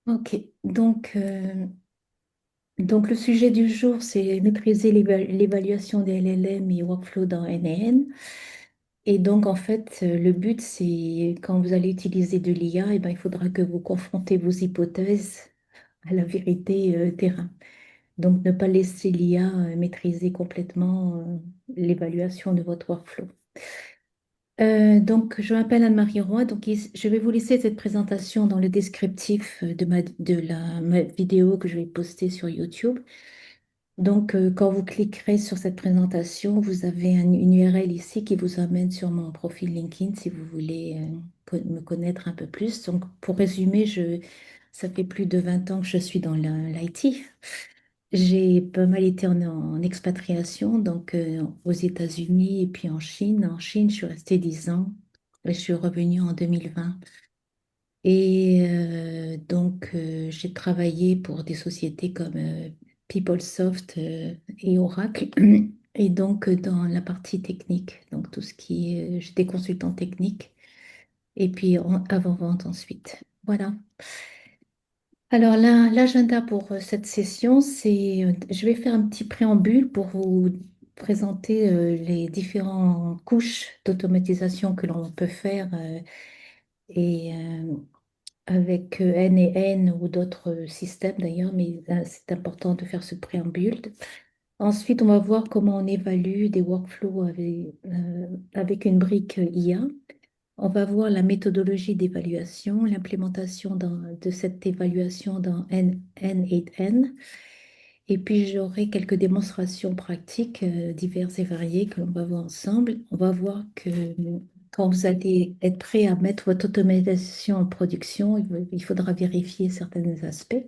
Ok, donc le sujet du jour, c'est maîtriser l'évaluation des LLM et workflow dans NN. Et donc, en fait, le but, c'est quand vous allez utiliser de l'IA, eh ben, il faudra que vous confrontez vos hypothèses à la vérité terrain. Donc, ne pas laisser l'IA maîtriser complètement l'évaluation de votre workflow. Donc, je m'appelle Anne-Marie Roy. Donc, je vais vous laisser cette présentation dans le descriptif de ma vidéo que je vais poster sur YouTube. Donc, quand vous cliquerez sur cette présentation, vous avez une URL ici qui vous amène sur mon profil LinkedIn si vous voulez me connaître un peu plus. Donc, pour résumer, ça fait plus de 20 ans que je suis dans l'IT. J'ai pas mal été en expatriation, donc aux États-Unis et puis en Chine. En Chine, je suis restée 10 ans et je suis revenue en 2020. Et donc, j'ai travaillé pour des sociétés comme PeopleSoft et Oracle, et donc dans la partie technique, donc tout ce qui est, j'étais consultant technique, et puis avant-vente ensuite. Voilà. Alors là, l'agenda pour cette session, je vais faire un petit préambule pour vous présenter les différentes couches d'automatisation que l'on peut faire et avec N et N ou d'autres systèmes d'ailleurs, mais c'est important de faire ce préambule. Ensuite, on va voir comment on évalue des workflows avec une brique IA. On va voir la méthodologie d'évaluation, l'implémentation de cette évaluation dans N8N. Et puis, j'aurai quelques démonstrations pratiques diverses et variées que l'on va voir ensemble. On va voir que quand vous allez être prêt à mettre votre automatisation en production, il faudra vérifier certains aspects.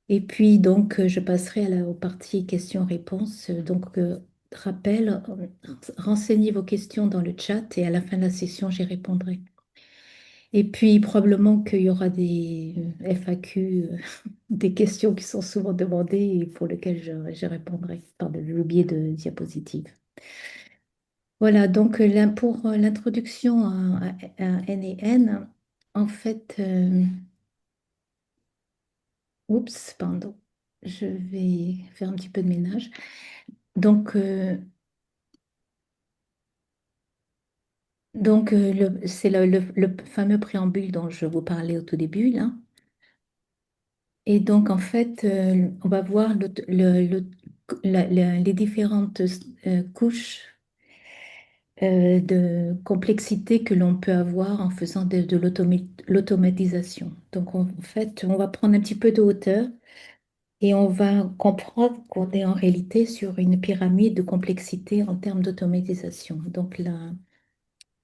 Et puis, donc, je passerai aux parties questions-réponses. Donc, rappel, renseignez vos questions dans le chat et à la fin de la session, j'y répondrai. Et puis, probablement qu'il y aura des FAQ, des questions qui sont souvent demandées et pour lesquelles je répondrai par le biais de diapositives. Voilà, donc pour l'introduction à N et N, en fait, oups, pardon, je vais faire un petit peu de ménage. Donc, c'est le fameux préambule dont je vous parlais au tout début, là. Et donc, en fait, on va voir les différentes couches de complexité que l'on peut avoir en faisant de l'automatisation. Donc, en fait, on va prendre un petit peu de hauteur et on va comprendre qu'on est en réalité sur une pyramide de complexité en termes d'automatisation. Donc, là,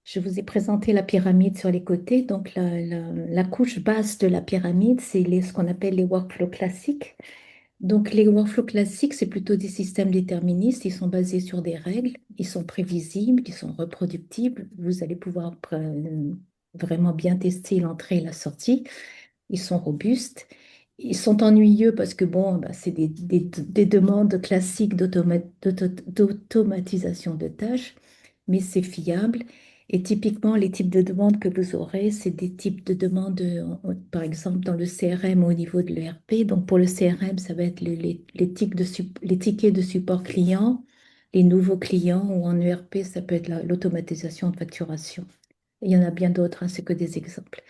je vous ai présenté la pyramide sur les côtés. Donc, la couche basse de la pyramide, c'est ce qu'on appelle les workflows classiques. Donc, les workflows classiques, c'est plutôt des systèmes déterministes. Ils sont basés sur des règles, ils sont prévisibles, ils sont reproductibles. Vous allez pouvoir vraiment bien tester l'entrée et la sortie. Ils sont robustes. Ils sont ennuyeux parce que, bon, bah, c'est des demandes classiques d'automatisation de tâches, mais c'est fiable. Et typiquement, les types de demandes que vous aurez, c'est des types de demandes, par exemple, dans le CRM au niveau de l'ERP. Donc, pour le CRM, ça va être les tickets de support client, les nouveaux clients, ou en ERP, ça peut être l'automatisation de facturation. Il y en a bien d'autres, hein, c'est que des exemples.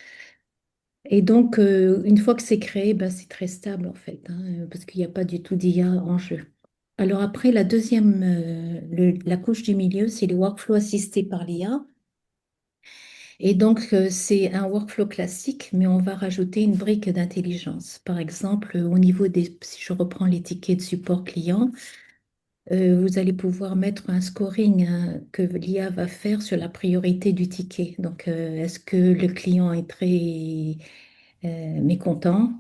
Et donc, une fois que c'est créé, ben, c'est très stable en fait, hein, parce qu'il n'y a pas du tout d'IA en jeu. Alors après, la deuxième, la couche du milieu, c'est les workflows assistés par l'IA. Et donc, c'est un workflow classique, mais on va rajouter une brique d'intelligence. Par exemple, au niveau si je reprends les tickets de support client, vous allez pouvoir mettre un scoring hein, que l'IA va faire sur la priorité du ticket. Donc, est-ce que le client est très mécontent?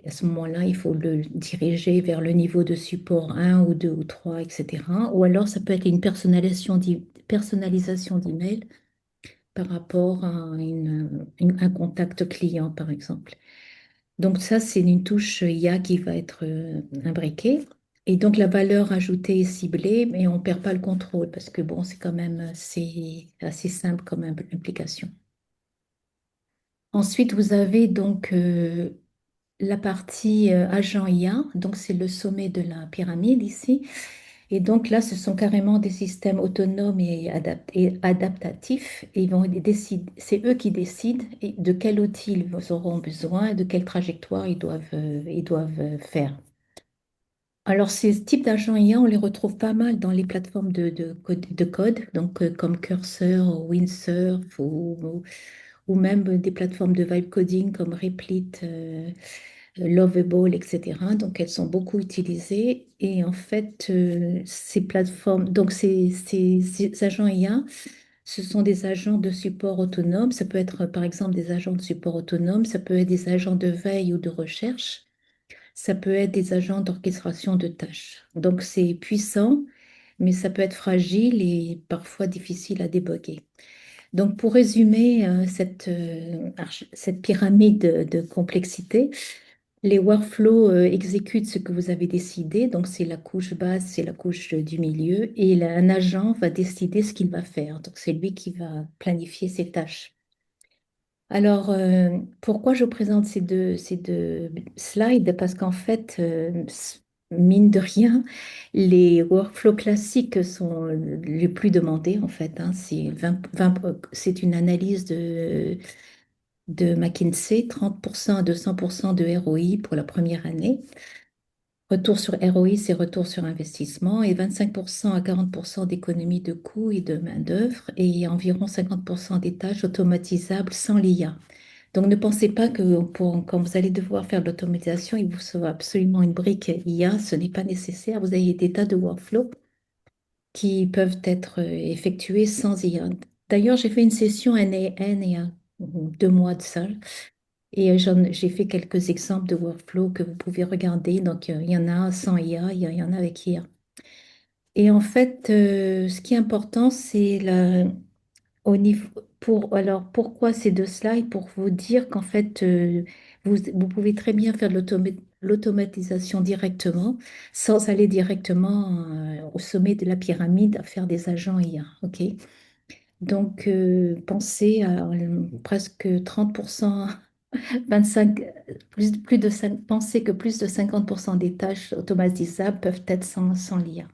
Et à ce moment-là, il faut le diriger vers le niveau de support 1 ou 2 ou 3, etc. Ou alors, ça peut être une personnalisation d'email par rapport à un contact client, par exemple. Donc ça, c'est une touche IA qui va être imbriquée. Et donc la valeur ajoutée est ciblée, mais on ne perd pas le contrôle parce que bon, c'est quand même assez simple comme implication. Ensuite, vous avez donc la partie agent IA, donc c'est le sommet de la pyramide ici. Et donc là, ce sont carrément des systèmes autonomes et adaptatifs. Et c'est eux qui décident de quel outil ils auront besoin, de quelle trajectoire ils doivent faire. Alors, ces types d'agents IA, on les retrouve pas mal dans les plateformes de code, donc comme Cursor, Windsurf ou même des plateformes de vibe coding comme Replit, Lovable, etc. Donc, elles sont beaucoup utilisées. Et en fait, ces plateformes, donc ces agents IA, ce sont des agents de support autonome. Ça peut être, par exemple, des agents de support autonome. Ça peut être des agents de veille ou de recherche. Ça peut être des agents d'orchestration de tâches. Donc, c'est puissant, mais ça peut être fragile et parfois difficile à débugger. Donc, pour résumer cette pyramide de complexité, les workflows exécutent ce que vous avez décidé. Donc, c'est la couche basse, c'est la couche du milieu. Et un agent va décider ce qu'il va faire. Donc, c'est lui qui va planifier ses tâches. Alors, pourquoi je présente ces deux slides? Parce qu'en fait, mine de rien, les workflows classiques sont les plus demandés, en fait, hein. C'est une analyse de McKinsey, 30% à 200% de ROI pour la première année. Retour sur ROI, c'est retour sur investissement, et 25% à 40% d'économie de coûts et de main-d'œuvre, et environ 50% des tâches automatisables sans l'IA. Donc, ne pensez pas que quand vous allez devoir faire de l'automatisation, il vous faut absolument une brique IA. Ce n'est pas nécessaire. Vous avez des tas de workflows qui peuvent être effectués sans IA. D'ailleurs, j'ai fait une session NAN il y a 2 mois de ça. Et j'ai fait quelques exemples de workflows que vous pouvez regarder. Donc, il y en a sans IA, il y en a avec IA. Et en fait, ce qui est important, c'est au niveau, alors, pourquoi ces deux slides? Pour vous dire qu'en fait, vous pouvez très bien faire de l'automatisation directement, sans aller directement au sommet de la pyramide à faire des agents IA. OK? Donc, pensez à presque 30%, 25, plus de 5, pensez que plus de 50% des tâches automatisables peuvent être sans l'IA.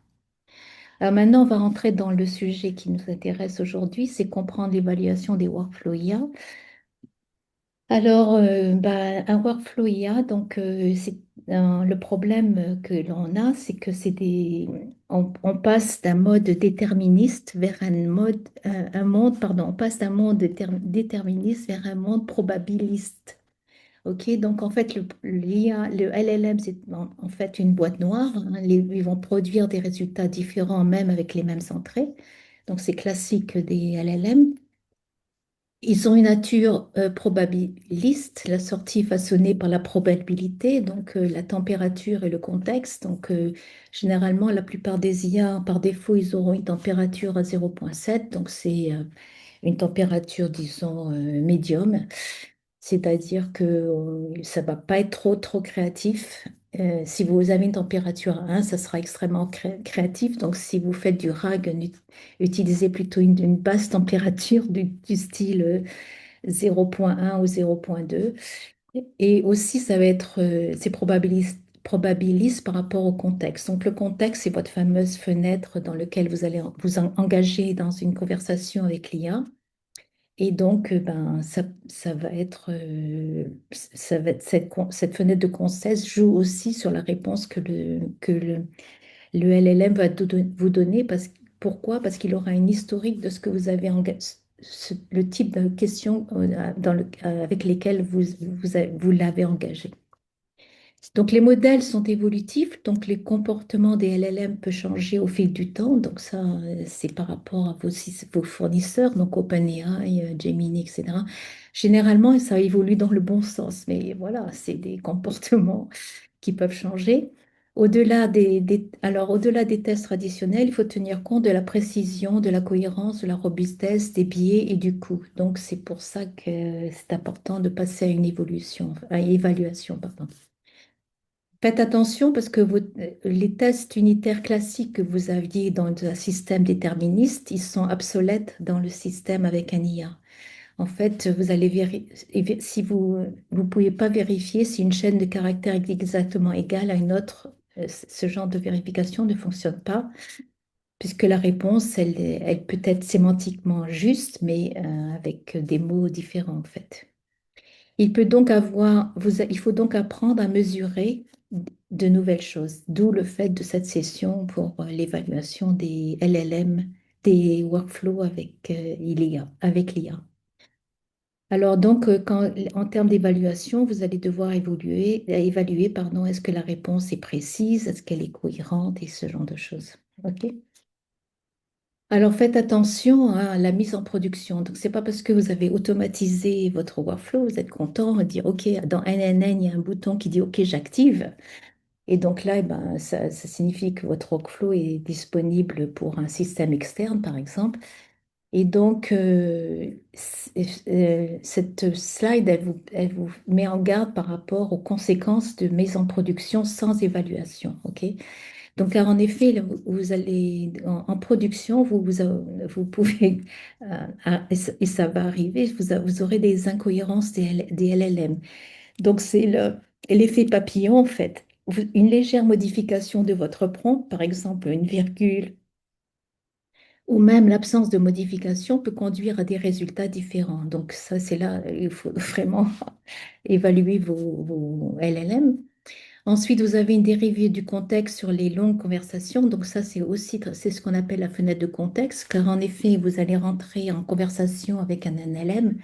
Alors maintenant, on va rentrer dans le sujet qui nous intéresse aujourd'hui, c'est comprendre l'évaluation des workflows IA. Alors, un workflow IA, donc le problème que l'on a, c'est que on passe d'un mode déterministe vers un monde, pardon, on passe d'un monde déterministe vers un monde probabiliste. Ok, donc en fait, l'IA, le LLM, c'est en fait une boîte noire, hein. Ils vont produire des résultats différents, même avec les mêmes entrées. Donc c'est classique des LLM. Ils ont une nature probabiliste, la sortie est façonnée par la probabilité, donc la température et le contexte. Donc généralement, la plupart des IA, par défaut, ils auront une température à 0,7, donc c'est une température, disons, médium. C'est-à-dire que ça va pas être trop créatif. Si vous avez une température à 1, ça sera extrêmement créatif. Donc, si vous faites du RAG, utilisez plutôt une basse température du style 0,1 ou 0,2. Et aussi, ça va être, c'est probabiliste par rapport au contexte. Donc, le contexte, c'est votre fameuse fenêtre dans laquelle vous allez vous engager dans une conversation avec l'IA. Et donc, ça va être, cette fenêtre de consensus joue aussi sur la réponse le LLM va vous donner. Pourquoi? Parce qu'il aura une historique de ce que vous avez engagé, le type de questions avec lesquelles vous l'avez engagé. Donc, les modèles sont évolutifs, donc les comportements des LLM peuvent changer au fil du temps. Donc, ça, c'est par rapport à vos fournisseurs, donc OpenAI, Gemini, etc. Généralement, ça évolue dans le bon sens, mais voilà, c'est des comportements qui peuvent changer. Au-delà des tests traditionnels, il faut tenir compte de la précision, de la cohérence, de la robustesse, des biais et du coût. Donc, c'est pour ça que c'est important de passer à une évaluation, pardon. Faites attention parce que les tests unitaires classiques que vous aviez dans un système déterministe, ils sont obsolètes dans le système avec un IA. En fait, vous allez vérifier, si vous pouvez pas vérifier si une chaîne de caractères est exactement égale à une autre, ce genre de vérification ne fonctionne pas, puisque la réponse, elle peut être sémantiquement juste, mais avec des mots différents, en fait. Il faut donc apprendre à mesurer de nouvelles choses, d'où le fait de cette session pour l'évaluation des LLM, des workflows avec l'IA. Alors donc, en termes d'évaluation, vous allez devoir évaluer, pardon, est-ce que la réponse est précise, est-ce qu'elle est cohérente et ce genre de choses. OK? Alors faites attention à la mise en production. Donc, c'est pas parce que vous avez automatisé votre workflow, vous êtes content de dire OK, dans NNN, il y a un bouton qui dit OK, j'active. Et donc là, eh ben, ça signifie que votre workflow est disponible pour un système externe, par exemple. Et donc, cette slide, elle vous met en garde par rapport aux conséquences de mise en production sans évaluation. OK? Donc, car en effet, là, vous allez en production, vous pouvez, et ça va arriver, vous aurez des incohérences des LLM. Donc, c'est l'effet papillon, en fait. Une légère modification de votre prompt, par exemple une virgule, ou même l'absence de modification peut conduire à des résultats différents. Donc, ça, c'est là, il faut vraiment évaluer vos LLM. Ensuite, vous avez une dérivée du contexte sur les longues conversations. Donc ça, c'est ce qu'on appelle la fenêtre de contexte, car en effet, vous allez rentrer en conversation avec un LLM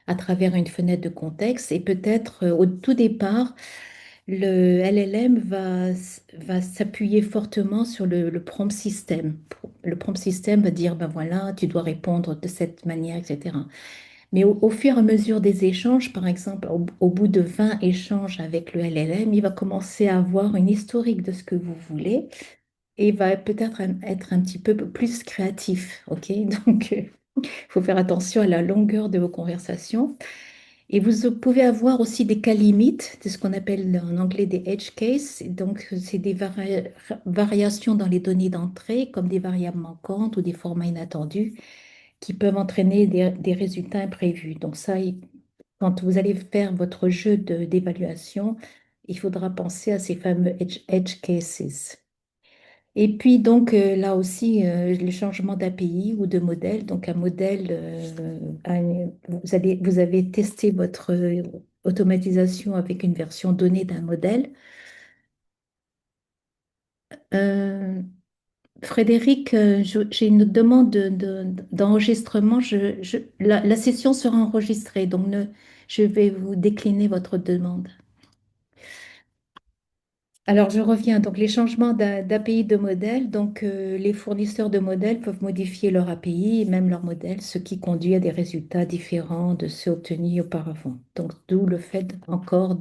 à travers une fenêtre de contexte. Et peut-être au tout départ, le LLM va s'appuyer fortement sur le prompt système. Le prompt système va dire, ben voilà, tu dois répondre de cette manière, etc. Mais au fur et à mesure des échanges, par exemple, au bout de 20 échanges avec le LLM, il va commencer à avoir une historique de ce que vous voulez et va peut-être être un petit peu plus créatif. OK? Donc, il faut faire attention à la longueur de vos conversations. Et vous pouvez avoir aussi des cas limites, c'est ce qu'on appelle en anglais des edge cases. Donc, c'est des variations dans les données d'entrée, comme des variables manquantes ou des formats inattendus qui peuvent entraîner des résultats imprévus. Donc ça, quand vous allez faire votre jeu d'évaluation, il faudra penser à ces fameux edge cases. Et puis donc là aussi, le changement d'API ou de modèle. Donc un modèle, vous avez testé votre automatisation avec une version donnée d'un modèle. Euh, Frédéric, j'ai une demande d'enregistrement. La session sera enregistrée, donc je vais vous décliner votre demande. Alors, je reviens. Donc, les changements d'API de modèle. Donc, les fournisseurs de modèles peuvent modifier leur API et même leur modèle, ce qui conduit à des résultats différents de ceux obtenus auparavant. Donc, d'où le fait encore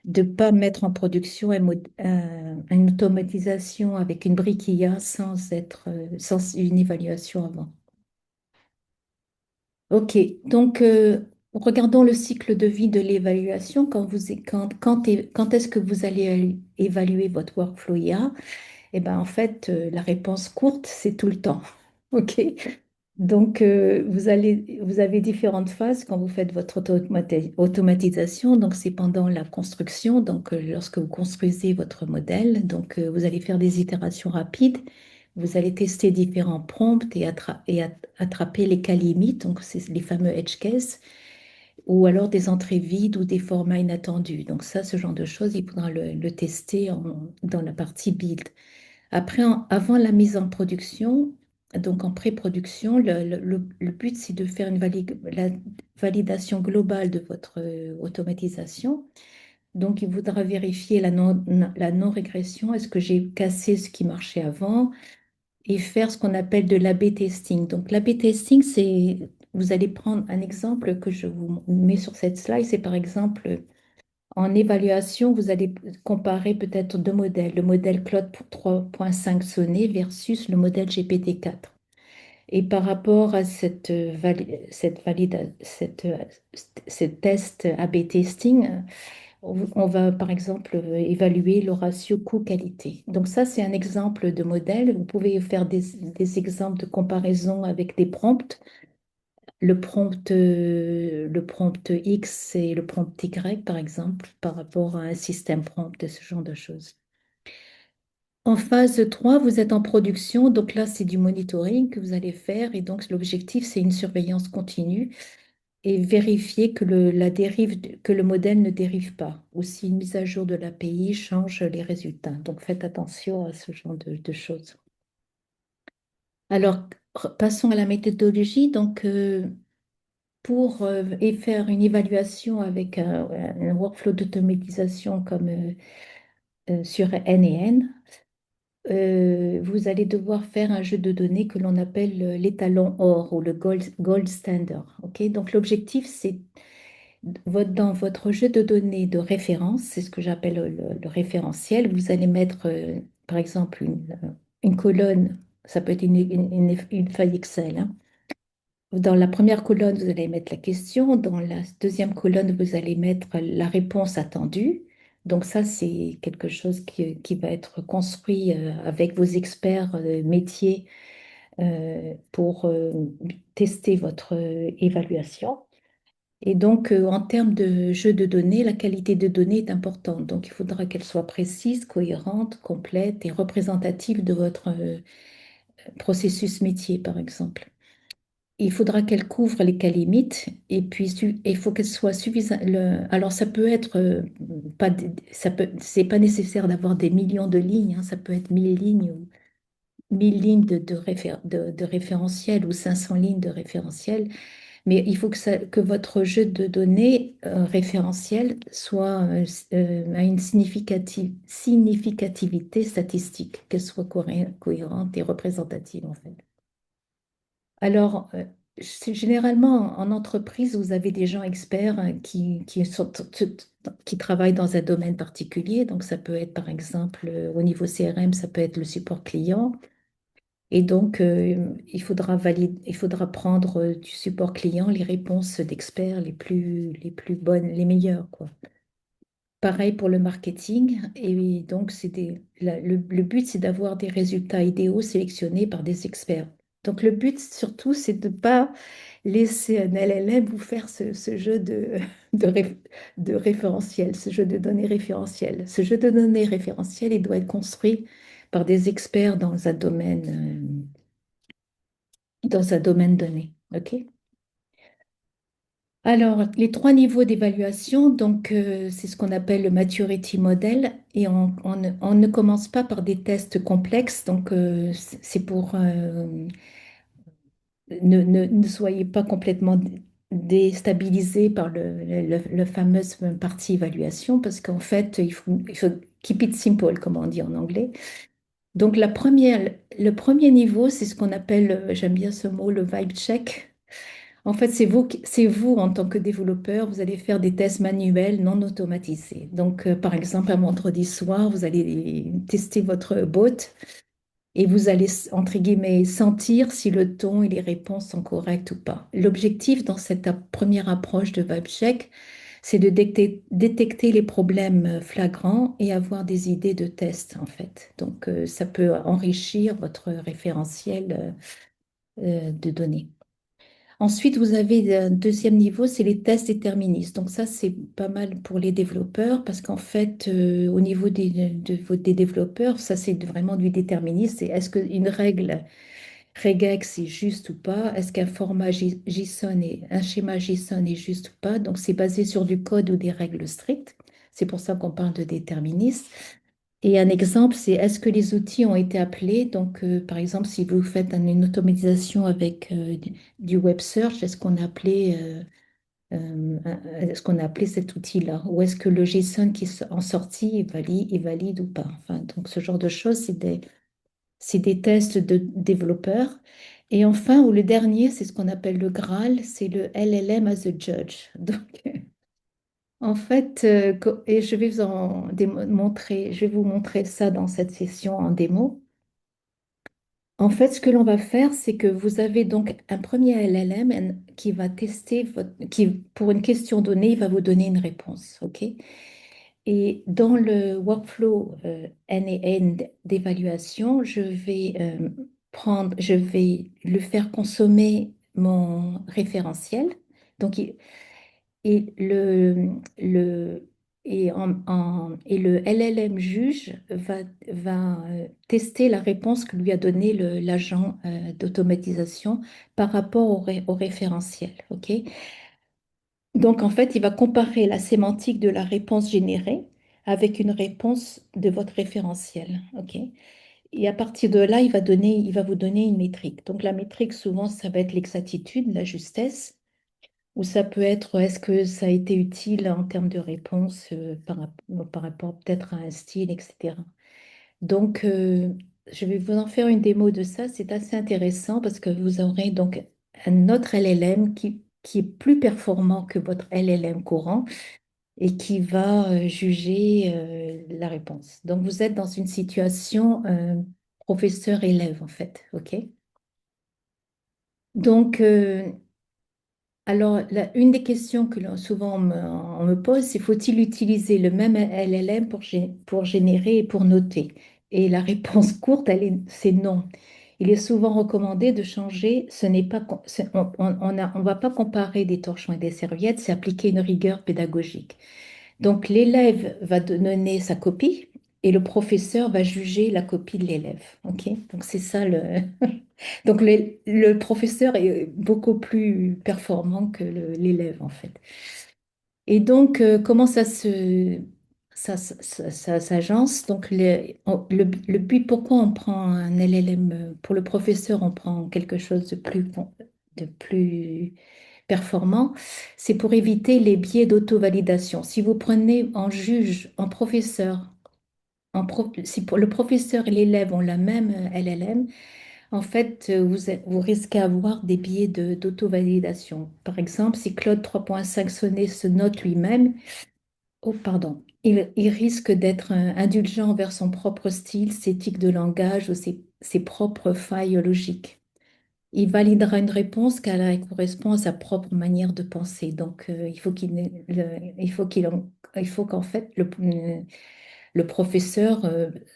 de pas mettre en production une automatisation avec une brique IA sans une évaluation avant. OK, donc regardons le cycle de vie de l'évaluation. Quand est-ce que vous allez évaluer votre workflow IA? Eh ben, en fait, la réponse courte, c'est tout le temps. OK? Donc, vous avez différentes phases quand vous faites votre automatisation. Donc, c'est pendant la construction, donc lorsque vous construisez votre modèle. Donc, vous allez faire des itérations rapides. Vous allez tester différents prompts attraper les cas limites, donc c'est les fameux edge cases, ou alors des entrées vides ou des formats inattendus. Donc, ça, ce genre de choses, il faudra le tester dans la partie build. Après, avant la mise en production, donc en pré-production, le but, c'est de faire la validation globale de votre automatisation. Donc, il voudra vérifier la non-régression. Est-ce que j'ai cassé ce qui marchait avant? Et faire ce qu'on appelle de l'A/B testing. Donc, l'A/B testing, vous allez prendre un exemple que je vous mets sur cette slide. C'est par exemple en évaluation, vous allez comparer peut-être deux modèles, le modèle Claude 3.5 Sonnet versus le modèle GPT-4. Et par rapport à cette test A/B testing, on va par exemple évaluer le ratio coût-qualité. Donc ça, c'est un exemple de modèle. Vous pouvez faire des exemples de comparaison avec des prompts Le prompt X et le prompt Y, par exemple, par rapport à un système prompt et ce genre de choses. En phase 3, vous êtes en production, donc là, c'est du monitoring que vous allez faire, et donc l'objectif, c'est une surveillance continue et vérifier que que le modèle ne dérive pas, ou si une mise à jour de l'API change les résultats. Donc faites attention à ce genre de choses. Alors, passons à la méthodologie. Donc, pour et faire une évaluation avec un workflow d'automatisation comme sur N&N, vous allez devoir faire un jeu de données que l'on appelle l'étalon or ou le gold standard. Ok. Donc l'objectif, c'est dans votre jeu de données de référence, c'est ce que j'appelle le référentiel, vous allez mettre par exemple une colonne, ça peut être une feuille Excel, hein. Dans la première colonne, vous allez mettre la question. Dans la deuxième colonne, vous allez mettre la réponse attendue. Donc ça, c'est quelque chose qui va être construit avec vos experts métiers pour tester votre évaluation. Et donc, en termes de jeu de données, la qualité de données est importante. Donc, il faudra qu'elle soit précise, cohérente, complète et représentative de votre processus métier, par exemple. Il faudra qu'elle couvre les cas limites et puis il faut qu'elle soit suffisante. Alors ça peut être pas, c'est pas nécessaire d'avoir des millions de lignes, hein, ça peut être 1000 lignes ou 1000 lignes de référentiel ou 500 lignes de référentiel, mais il faut que votre jeu de données référentiel soit à une significativité statistique, qu'elle soit cohérente et représentative en fait. Alors, généralement, en entreprise, vous avez des gens experts qui travaillent dans un domaine particulier. Donc, ça peut être, par exemple, au niveau CRM, ça peut être le support client. Et donc, il faudra prendre du support client les réponses d'experts les plus bonnes, les meilleures, quoi. Pareil pour le marketing. Et donc, le but, c'est d'avoir des résultats idéaux sélectionnés par des experts. Donc, le but, surtout, c'est de ne pas laisser un LLM vous faire ce jeu de, de référentiel, ce jeu de données référentielles. Ce jeu de données référentielles, il doit être construit par des experts dans un domaine donné. OK? Alors, les trois niveaux d'évaluation, donc c'est ce qu'on appelle le maturity model, et on ne commence pas par des tests complexes, donc c'est pour ne soyez pas complètement déstabilisés par le fameuse partie évaluation, parce qu'en fait, il faut keep it simple, comme on dit en anglais. Donc, le premier niveau, c'est ce qu'on appelle, j'aime bien ce mot, le vibe check. En fait, c'est vous en tant que développeur, vous allez faire des tests manuels non automatisés. Donc, par exemple, un vendredi soir, vous allez tester votre bot et vous allez, entre guillemets, sentir si le ton et les réponses sont corrects ou pas. L'objectif dans cette première approche de vibe check, c'est de détecter les problèmes flagrants et avoir des idées de tests, en fait. Donc, ça peut enrichir votre référentiel de données. Ensuite, vous avez un deuxième niveau, c'est les tests déterministes. Donc ça, c'est pas mal pour les développeurs parce qu'en fait, au niveau des développeurs, ça, c'est vraiment du déterminisme. C'est est-ce qu'une règle regex est juste ou pas? Est-ce qu'un format JSON un schéma JSON est juste ou pas? Donc c'est basé sur du code ou des règles strictes. C'est pour ça qu'on parle de déterminisme. Et un exemple, c'est est-ce que les outils ont été appelés? Donc, par exemple, si vous faites une automatisation avec du web search, est-ce qu'on a appelé cet outil-là? Ou est-ce que le JSON qui est en sortie est valide ou pas? Enfin, donc, ce genre de choses, c'est des tests de développeurs. Et enfin, ou le dernier, c'est ce qu'on appelle le Graal, c'est le LLM as a judge. Donc, en fait, et je vais je vais vous montrer ça dans cette session en démo. En fait, ce que l'on va faire, c'est que vous avez donc un premier LLM qui va tester pour une question donnée, il va vous donner une réponse, ok? Et dans le workflow N&N d'évaluation, je vais le faire consommer mon référentiel. Donc, et et le LLM juge va tester la réponse que lui a donnée l'agent d'automatisation par rapport au référentiel. OK? Donc, en fait, il va comparer la sémantique de la réponse générée avec une réponse de votre référentiel. OK? Et à partir de là, il va vous donner une métrique. Donc, la métrique, souvent, ça va être l'exactitude, la justesse, ou ça peut être est-ce que ça a été utile en termes de réponse par rapport peut-être à un style, etc. Donc, je vais vous en faire une démo de ça. C'est assez intéressant parce que vous aurez donc un autre LLM qui est plus performant que votre LLM courant et qui va juger la réponse. Donc, vous êtes dans une situation professeur-élève, en fait. OK? Donc, alors, une des questions que souvent on me pose, c'est faut-il utiliser le même LLM pour générer et pour noter? Et la réponse courte, c'est non. Il est souvent recommandé de changer. Ce n'est pas, on va pas comparer des torchons et des serviettes, c'est appliquer une rigueur pédagogique. Donc, l'élève va donner sa copie et le professeur va juger la copie de l'élève. OK? Donc, c'est ça le. Donc, le professeur est beaucoup plus performant que l'élève, en fait. Et donc, comment ça s'agence? Donc, le but, pourquoi on prend un LLM? Pour le professeur, on prend quelque chose de plus performant, c'est pour éviter les biais d'auto-validation. Si vous prenez en juge, en professeur, si pour le professeur et l'élève ont la même LLM, en fait, vous risquez d'avoir des biais d'auto-validation. Par exemple, si Claude 3.5 Sonnet se note lui-même, oh pardon, il risque d'être indulgent envers son propre style, ses tics de langage ou ses propres failles logiques. Il validera une réponse car elle correspond à sa propre manière de penser. Donc, il faut qu'en fait le professeur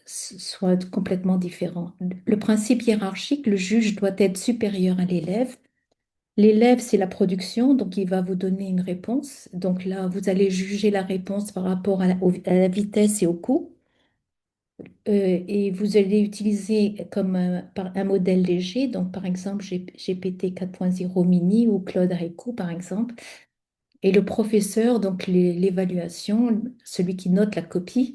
soit complètement différent. Le principe hiérarchique, le juge doit être supérieur à l'élève. L'élève, c'est la production, donc il va vous donner une réponse. Donc là, vous allez juger la réponse par rapport à la vitesse et au coût. Et vous allez utiliser comme un modèle léger, donc par exemple GPT 4.0 mini ou Claude Haiku par exemple. Et le professeur, donc l'évaluation, celui qui note la copie,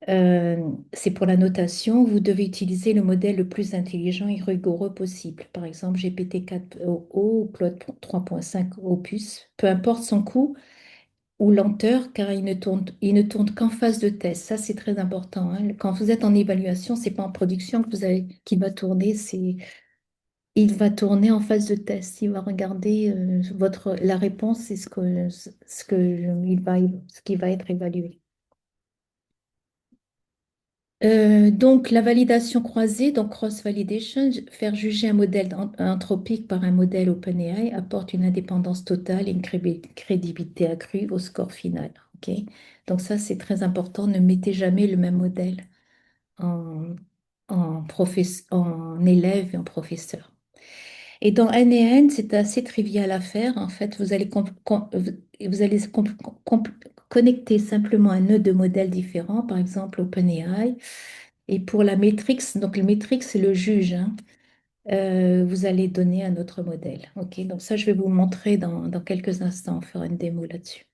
c'est pour la notation, vous devez utiliser le modèle le plus intelligent et rigoureux possible. Par exemple, GPT 4o ou Claude 3.5 Opus, peu importe son coût ou lenteur, car il ne tourne qu'en phase de test. Ça, c'est très important, hein. Quand vous êtes en évaluation, c'est pas en production que qu'il va tourner, il va tourner en phase de test. Il va regarder la réponse et ce qui va être évalué. Donc, la validation croisée, donc cross-validation, faire juger un modèle anthropique par un modèle OpenAI apporte une indépendance totale et une crédibilité accrue au score final. Ok. Donc, ça, c'est très important. Ne mettez jamais le même modèle en, en élève et en professeur. Et dans N&N, c'est assez trivial à faire. En fait, vous allez connecter simplement un nœud de modèles différents, par exemple OpenAI. Et pour la matrix, donc le matrix, c'est le juge, hein, vous allez donner un autre modèle. OK, donc ça, je vais vous montrer dans quelques instants, faire une démo là-dessus.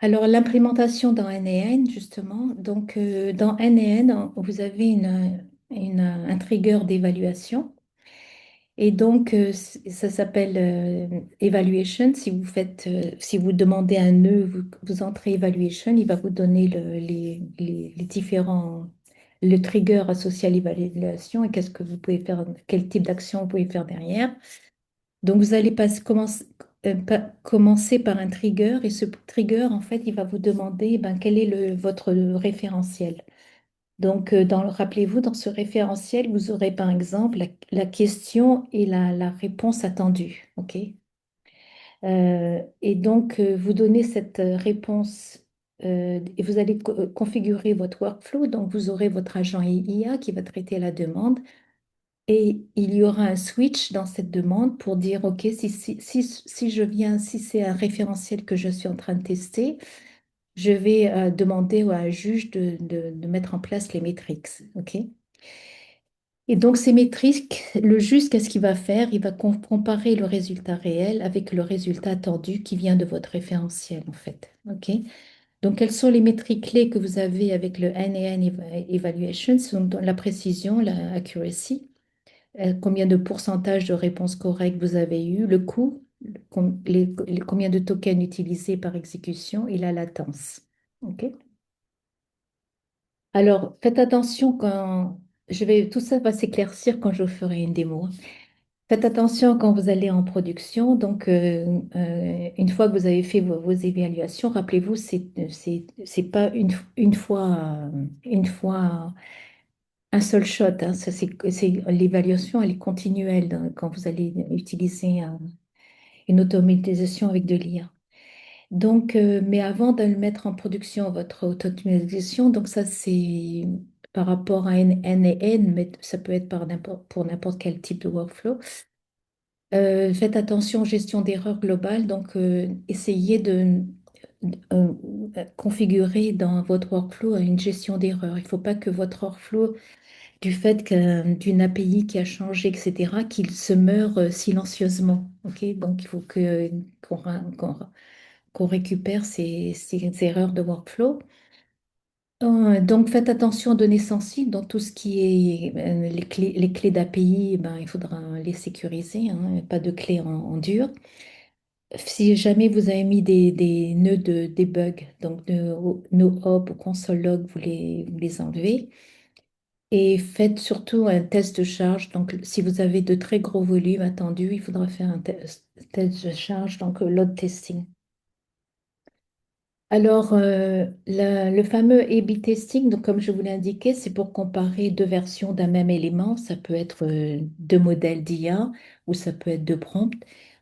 Alors, l'implémentation dans N&N, justement, donc dans N&N, vous avez un trigger d'évaluation. Et donc, ça s'appelle evaluation. Si vous demandez un nœud, vous entrez evaluation, il va vous donner les différents, le trigger associé à l'évaluation et qu'est-ce que vous pouvez faire, quel type d'action vous pouvez faire derrière. Donc, vous allez commencer par un trigger et ce trigger, en fait, il va vous demander ben, quel est votre référentiel. Donc, rappelez-vous, dans ce référentiel, vous aurez par exemple la question et la réponse attendue. OK? Et donc, vous donnez cette réponse et vous allez configurer votre workflow. Donc, vous aurez votre agent IA qui va traiter la demande. Et il y aura un switch dans cette demande pour dire, OK, si je viens, si c'est un référentiel que je suis en train de tester, je vais demander à un juge de mettre en place les métriques. OK? Et donc, ces métriques, le juge, qu'est-ce qu'il va faire? Il va comparer le résultat réel avec le résultat attendu qui vient de votre référentiel, en fait. OK? Donc, quelles sont les métriques clés que vous avez avec le NAN Evaluation? Ce sont la précision, la accuracy, combien de pourcentage de réponses correctes vous avez eu, le coût, combien de tokens utilisés par exécution et la latence. OK? Alors, faites attention tout ça va s'éclaircir quand je ferai une démo. Faites attention quand vous allez en production. Donc, une fois que vous avez fait vos évaluations, rappelez-vous, c'est pas une fois un seul shot, hein. L'évaluation, elle est continuelle quand vous allez utiliser une automatisation avec de l'IA. Donc, mais avant de le mettre en production, votre automatisation, donc ça c'est par rapport à N et N, mais ça peut être pour n'importe quel type de workflow. Faites attention aux gestions d'erreurs globales, donc essayez de euh, configurer dans votre workflow une gestion d'erreurs. Il ne faut pas que votre workflow, du fait d'une API qui a changé, etc., qu'il se meure silencieusement. Ok. Donc il faut qu'on récupère ces erreurs de workflow. Donc, faites attention aux données sensibles. Dans tout ce qui est les clés d'API, ben, il faudra les sécuriser, hein, pas de clés en dur. Si jamais vous avez mis des nœuds de debug, donc no hop ou console log, vous les enlevez. Et faites surtout un test de charge. Donc, si vous avez de très gros volumes attendus, il faudra faire un test de charge, donc load testing. Alors, le fameux A/B testing, donc comme je vous l'ai indiqué, c'est pour comparer deux versions d'un même élément. Ça peut être deux modèles d'IA ou ça peut être deux prompts,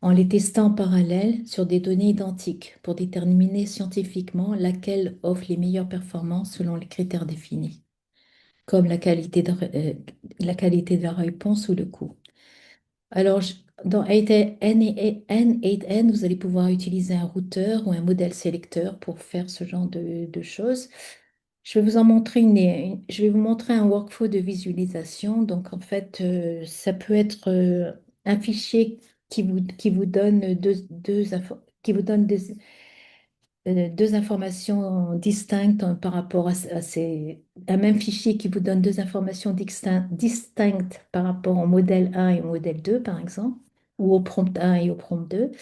en les testant en parallèle sur des données identiques pour déterminer scientifiquement laquelle offre les meilleures performances selon les critères définis, comme la qualité de la réponse ou le coût. Alors, dans N8N, vous allez pouvoir utiliser un routeur ou un modèle sélecteur pour faire ce genre de choses. Je vais vous montrer un workflow de visualisation. Donc, en fait, ça peut être un fichier qui vous donne qui vous donne deux informations distinctes par rapport un même fichier qui vous donne deux informations distinctes par rapport au modèle 1 et au modèle 2, par exemple, ou au prompt 1 et au prompt 2.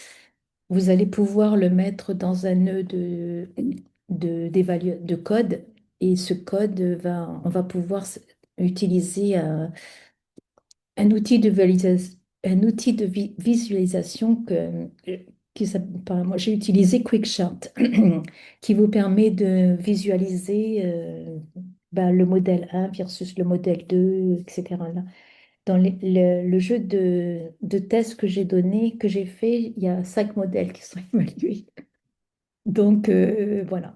Vous allez pouvoir le mettre dans un nœud de code et ce code on va pouvoir utiliser un outil de visualisation moi j'ai utilisé QuickShot qui vous permet de visualiser le modèle 1 versus le modèle 2, etc. Là. Dans le jeu de tests que j'ai donné, que j'ai fait, il y a 5 modèles qui sont évalués. Donc voilà.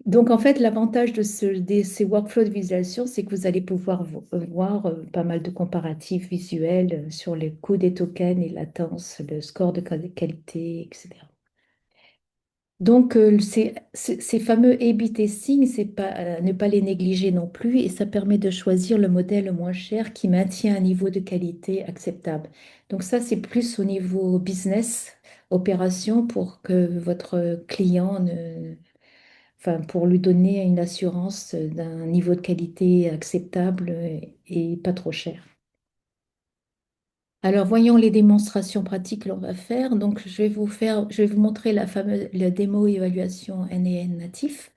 Donc, en fait, l'avantage de ces workflows de visualisation, c'est que vous allez pouvoir voir pas mal de comparatifs visuels sur les coûts des tokens, les latences, le score de qualité, etc. Donc, ces fameux A/B testing, c'est pas, ne pas les négliger non plus, et ça permet de choisir le modèle le moins cher qui maintient un niveau de qualité acceptable. Donc, ça, c'est plus au niveau business, opération, pour que votre client enfin, pour lui donner une assurance d'un niveau de qualité acceptable et pas trop cher. Alors, voyons les démonstrations pratiques que l'on va faire. Donc, je vais vous montrer la démo évaluation NAN natif.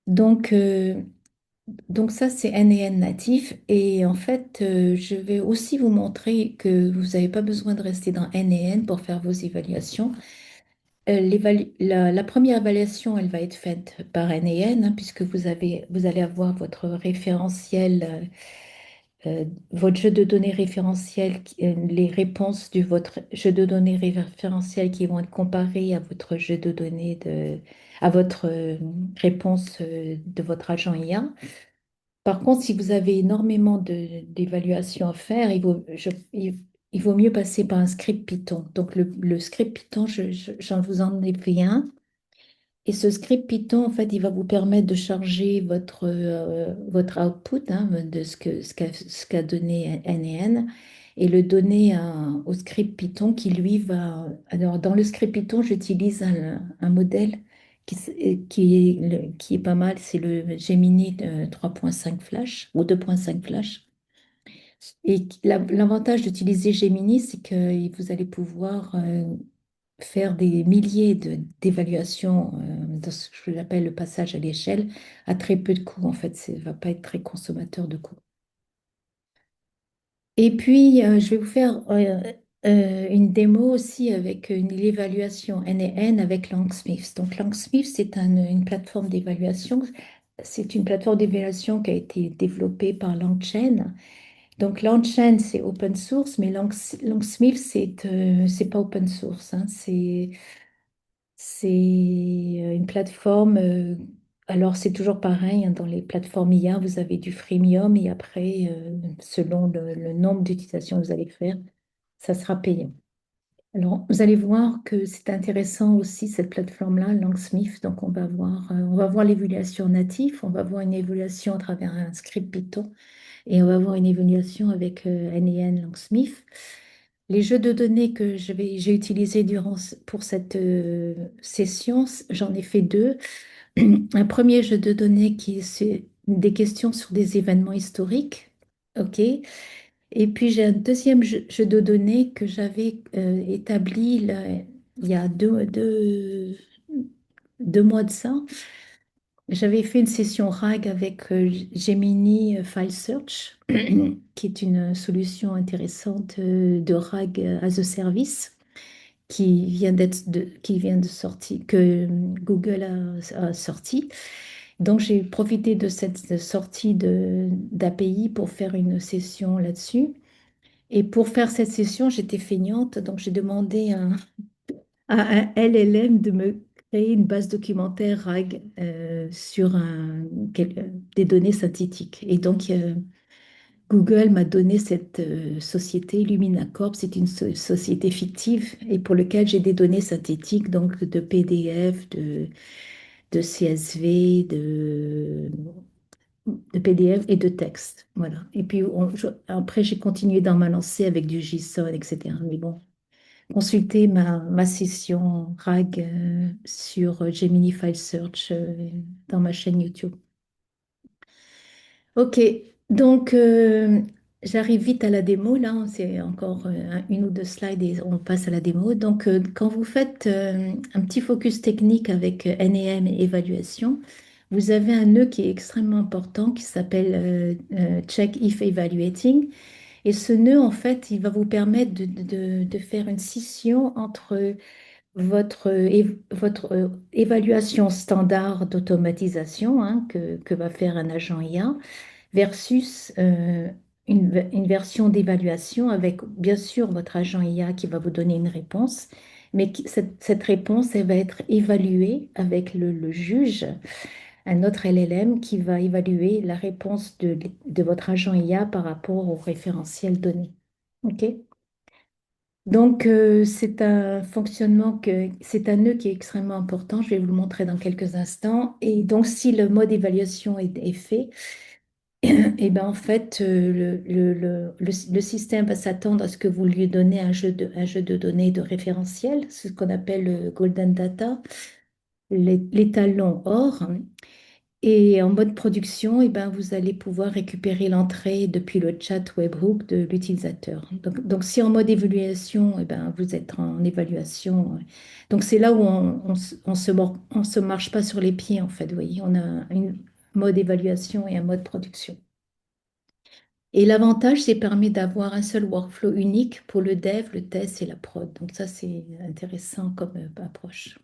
Donc, donc ça, c'est NAN natif. Et en fait, je vais aussi vous montrer que vous n'avez pas besoin de rester dans NAN pour faire vos évaluations. La première évaluation, elle va être faite par NAN, hein, puisque vous allez avoir votre référentiel, votre jeu de données référentiel, les réponses de votre jeu de données référentiel qui vont être comparées à votre jeu de données à votre réponse de votre agent IA. Par contre, si vous avez énormément d'évaluations à faire, il vaut mieux passer par un script Python. Donc, le script Python, j'en vous en ai fait un. Et ce script Python, en fait, il va vous permettre de charger votre output, hein, de ce qu'a donné N et le donner au script Python qui, lui, va... Alors, dans le script Python, j'utilise un modèle qui est pas mal, c'est le Gemini 3.5 Flash ou 2.5 Flash. Et l'avantage d'utiliser Gemini, c'est que vous allez pouvoir faire des milliers d'évaluations dans ce que j'appelle le passage à l'échelle à très peu de coûts. En fait, ça ne va pas être très consommateur de coûts. Et puis, je vais vous faire une démo aussi avec une évaluation N avec Longsmith. Donc, Longsmith, c'est une plateforme d'évaluation. C'est une plateforme d'évaluation qui a été développée par LangChain. Donc, LangChain, c'est open source, mais Longsmith, c'est pas open source, hein. C'est une plateforme. Alors, c'est toujours pareil, hein, dans les plateformes IA, vous avez du freemium et après, selon le nombre d'utilisations que vous allez faire, ça sera payant. Alors, vous allez voir que c'est intéressant aussi, cette plateforme-là, Longsmith. Donc, on va voir l'évaluation native, on va voir une évaluation à travers un script Python et on va voir une évaluation avec NEN Longsmith. Les jeux de données que j'ai utilisés pour cette session, j'en ai fait deux. Un premier jeu de données c'est des questions sur des événements historiques. OK. Et puis j'ai un deuxième jeu de données que j'avais établi là, il y a 2 mois de ça. J'avais fait une session RAG avec Gemini File Search, qui est une solution intéressante de RAG as a service qui vient de sortir, que Google a sorti. Donc, j'ai profité de cette sortie d'API pour faire une session là-dessus. Et pour faire cette session, j'étais feignante, donc j'ai demandé à un LLM de me créer une base documentaire RAG sur des données synthétiques. Et donc, Google m'a donné cette société, Lumina Corp. C'est une société fictive et pour laquelle j'ai des données synthétiques, donc de PDF, de CSV, de PDF et de texte. Voilà. Et puis après, j'ai continué dans ma lancée avec du JSON, etc. Mais bon, consultez ma session RAG sur Gemini File Search dans ma chaîne YouTube. Ok, donc j'arrive vite à la démo. Là, c'est encore une ou deux slides et on passe à la démo. Donc, quand vous faites un petit focus technique avec NEM et évaluation, vous avez un nœud qui est extrêmement important qui s'appelle Check If Evaluating. Et ce nœud, en fait, il va vous permettre de faire une scission entre votre évaluation standard d'automatisation, hein, que va faire un agent IA versus une version d'évaluation avec bien sûr votre agent IA qui va vous donner une réponse, mais cette réponse, elle va être évaluée avec le juge, un autre LLM qui va évaluer la réponse de votre agent IA par rapport au référentiel donné. OK? Donc, c'est un nœud qui est extrêmement important. Je vais vous le montrer dans quelques instants. Et donc, si le mode évaluation est fait, et ben en fait, le système va s'attendre à ce que vous lui donnez un jeu de données de référentiel, ce qu'on appelle le Golden Data, l'étalon or. Et en mode production, et ben vous allez pouvoir récupérer l'entrée depuis le chat webhook de l'utilisateur. Donc, si en mode évaluation, et ben vous êtes en évaluation. Donc, c'est là où on se marche pas sur les pieds, en fait. Vous voyez, on a un mode évaluation et un mode production. Et l'avantage, c'est permet d'avoir un seul workflow unique pour le dev, le test et la prod. Donc ça, c'est intéressant comme approche.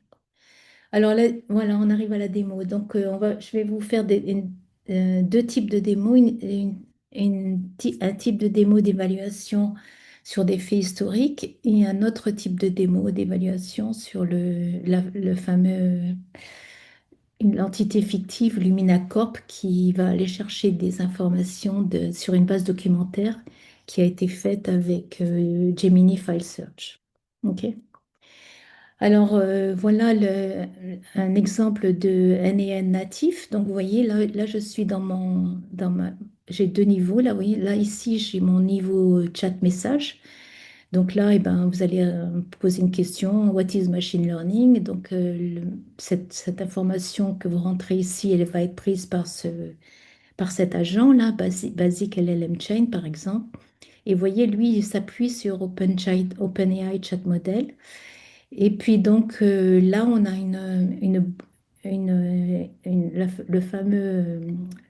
Alors là, voilà, on arrive à la démo. Donc je vais vous faire deux types de démos. Un type de démo d'évaluation sur des faits historiques et un autre type de démo d'évaluation sur le fameux une entité fictive, Lumina Corp, qui va aller chercher des informations sur une base documentaire qui a été faite avec Gemini File Search. OK? Alors, voilà un exemple de NAN natif. Donc, vous voyez, là je suis j'ai deux niveaux. Là, vous voyez, là, ici, j'ai mon niveau chat message. Donc là, eh ben, vous allez poser une question, What is machine learning? Donc, cette information que vous rentrez ici, elle va être prise par cet agent-là, Basic LLM Chain, par exemple. Et vous voyez, lui, il s'appuie sur OpenAI Chat Model. Et puis donc là, on a le fameux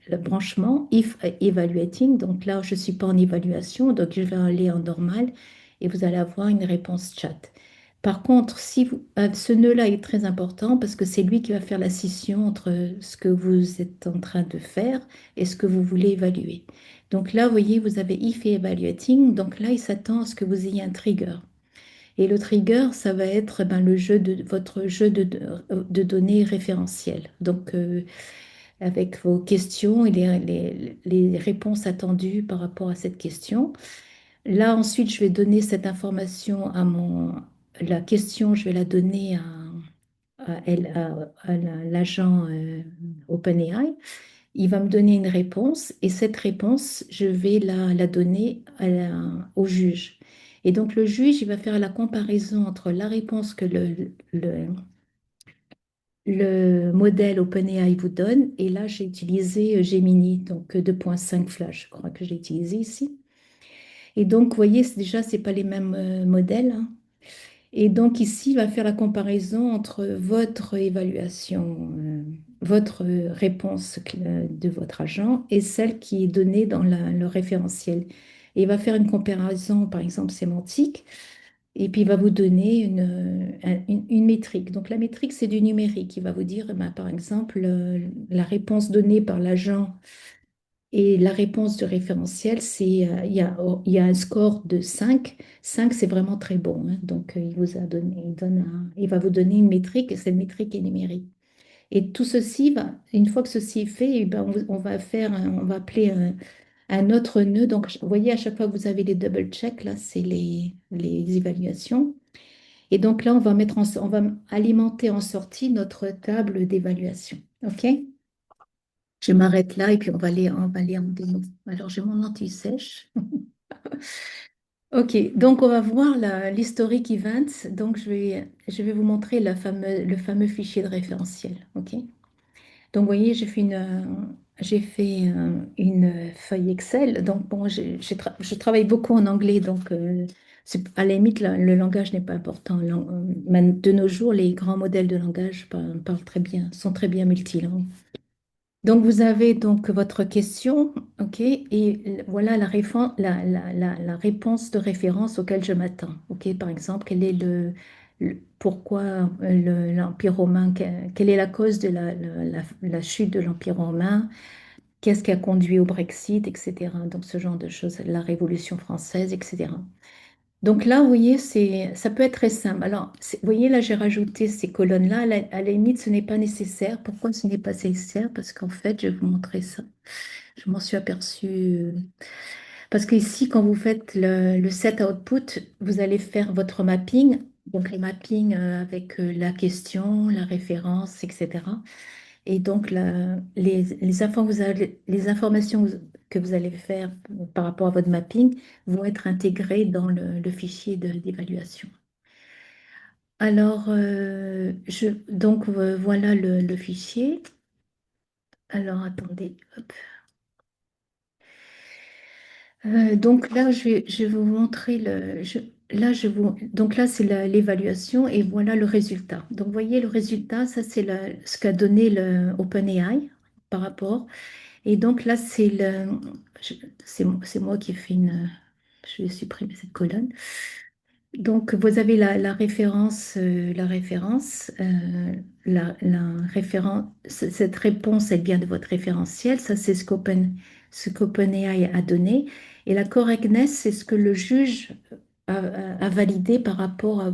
le branchement if evaluating. Donc là, je ne suis pas en évaluation, donc je vais aller en normal et vous allez avoir une réponse chat. Par contre, ce nœud-là est très important parce que c'est lui qui va faire la scission entre ce que vous êtes en train de faire et ce que vous voulez évaluer. Donc là, vous voyez, vous avez if et evaluating. Donc là, il s'attend à ce que vous ayez un trigger. Et le trigger, ça va être ben, votre jeu de données référentielles. Donc, avec vos questions et les réponses attendues par rapport à cette question. Là, ensuite, je vais donner cette information la question, je vais la donner à l'agent OpenAI. Il va me donner une réponse et cette réponse, je vais la donner au juge. Et donc le juge, il va faire la comparaison entre la réponse que le modèle OpenAI vous donne. Et là, j'ai utilisé Gemini, donc 2.5 Flash, je crois que j'ai utilisé ici. Et donc, vous voyez, déjà, ce n'est pas les mêmes modèles, hein. Et donc ici, il va faire la comparaison entre votre évaluation, votre réponse de votre agent et celle qui est donnée dans le référentiel. Et il va faire une comparaison, par exemple, sémantique, et puis il va vous donner une métrique. Donc la métrique, c'est du numérique. Il va vous dire, ben, par exemple, la réponse donnée par l'agent et la réponse du référentiel, il y a un score de 5. 5, c'est vraiment très bon, hein. Donc, il vous a donné, il va vous donner une métrique et cette métrique est numérique. Et tout ceci, une fois que ceci est fait, eh ben, on va appeler un autre nœud. Donc, vous voyez, à chaque fois que vous avez les double checks, là, c'est les évaluations. Et donc là, on va alimenter en sortie notre table d'évaluation. OK? Je m'arrête là et puis on va aller en démo. Alors, j'ai mon anti-sèche. Ok, donc on va voir l'historique event. Donc, je vais vous montrer le fameux fichier de référentiel. Ok? Donc, vous voyez, j'ai fait une feuille Excel. Donc, bon, je travaille beaucoup en anglais. Donc, à la limite, le langage n'est pas important. De nos jours, les grands modèles de langage parlent très bien, sont très bien multilingues. Donc, vous avez donc votre question, ok, et voilà la réponse de référence auquel je m'attends, ok. Par exemple, quel est pourquoi l'Empire romain, quelle est la cause de la chute de l'Empire romain, qu'est-ce qui a conduit au Brexit, etc. Donc, ce genre de choses, la Révolution française, etc. Donc là, vous voyez, ça peut être très simple. Alors, vous voyez, là, j'ai rajouté ces colonnes-là. À la limite, ce n'est pas nécessaire. Pourquoi ce n'est pas nécessaire? Parce qu'en fait, je vais vous montrer ça. Je m'en suis aperçue. Parce qu'ici, quand vous faites le set output, vous allez faire votre mapping. Donc, les mappings avec la question, la référence, etc. Et donc, les informations que vous allez faire par rapport à votre mapping vont être intégrées dans le fichier d'évaluation. Alors, donc voilà le fichier. Alors, attendez. Hop. Donc là, je vais vous montrer donc là, c'est l'évaluation et voilà le résultat. Donc, vous voyez, le résultat, ça, c'est ce qu'a donné le OpenAI par rapport. Et donc là, je- c'est moi qui ai fait je vais supprimer cette colonne. Donc vous avez la référence, cette réponse, elle vient de votre référentiel. Ça, c'est ce qu'OpenAI a donné. Et la correctness, c'est ce que le juge à valider par rapport à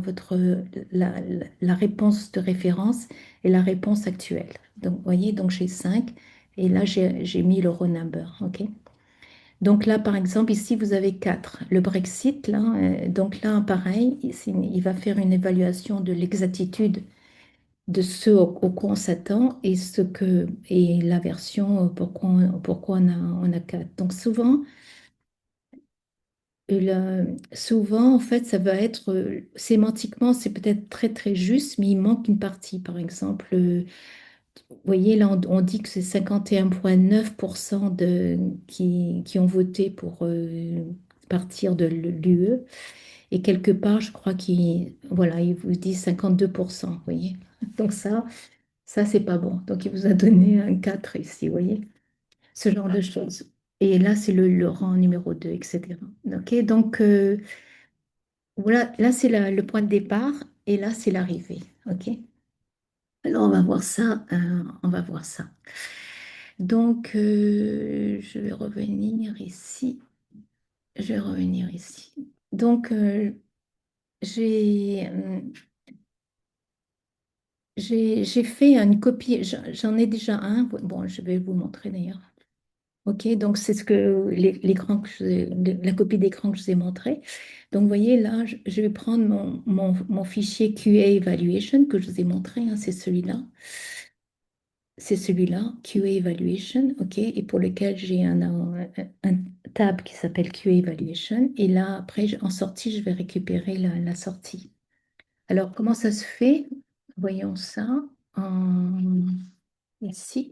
la réponse de référence et la réponse actuelle. Donc, vous voyez, donc j'ai 5 et là, j'ai mis le row number. OK? Donc là, par exemple, ici, vous avez 4. Le Brexit, là, donc là, pareil, il va faire une évaluation de l'exactitude de ce au quoi on s'attend et et la version pourquoi on a 4. Donc souvent, en fait, ça va être sémantiquement, c'est peut-être très très juste, mais il manque une partie. Par exemple, vous voyez, là, on dit que c'est 51,9% qui ont voté pour partir de l'UE. Et quelque part, je crois voilà, il vous dit 52%, vous voyez. Donc ça, c'est pas bon. Donc, il vous a donné un 4 ici, vous voyez, ce genre de choses. Et là, c'est le rang numéro 2, etc. OK, donc voilà, là, c'est le point de départ et là, c'est l'arrivée. OK, alors on va voir ça. On va voir ça. Donc, je vais revenir ici. Je vais revenir ici. Donc, j'ai j'ai fait une copie, j'en ai déjà un. Bon, je vais vous montrer d'ailleurs. OK, donc c'est l'écran la copie d'écran que je vous ai montré. Donc, vous voyez, là, je vais prendre mon fichier QA Evaluation que je vous ai montré, hein, c'est celui-là. C'est celui-là, QA Evaluation, OK, et pour lequel j'ai un tab qui s'appelle QA Evaluation. Et là, après, en sortie, je vais récupérer la sortie. Alors, comment ça se fait? Voyons ça. Ici.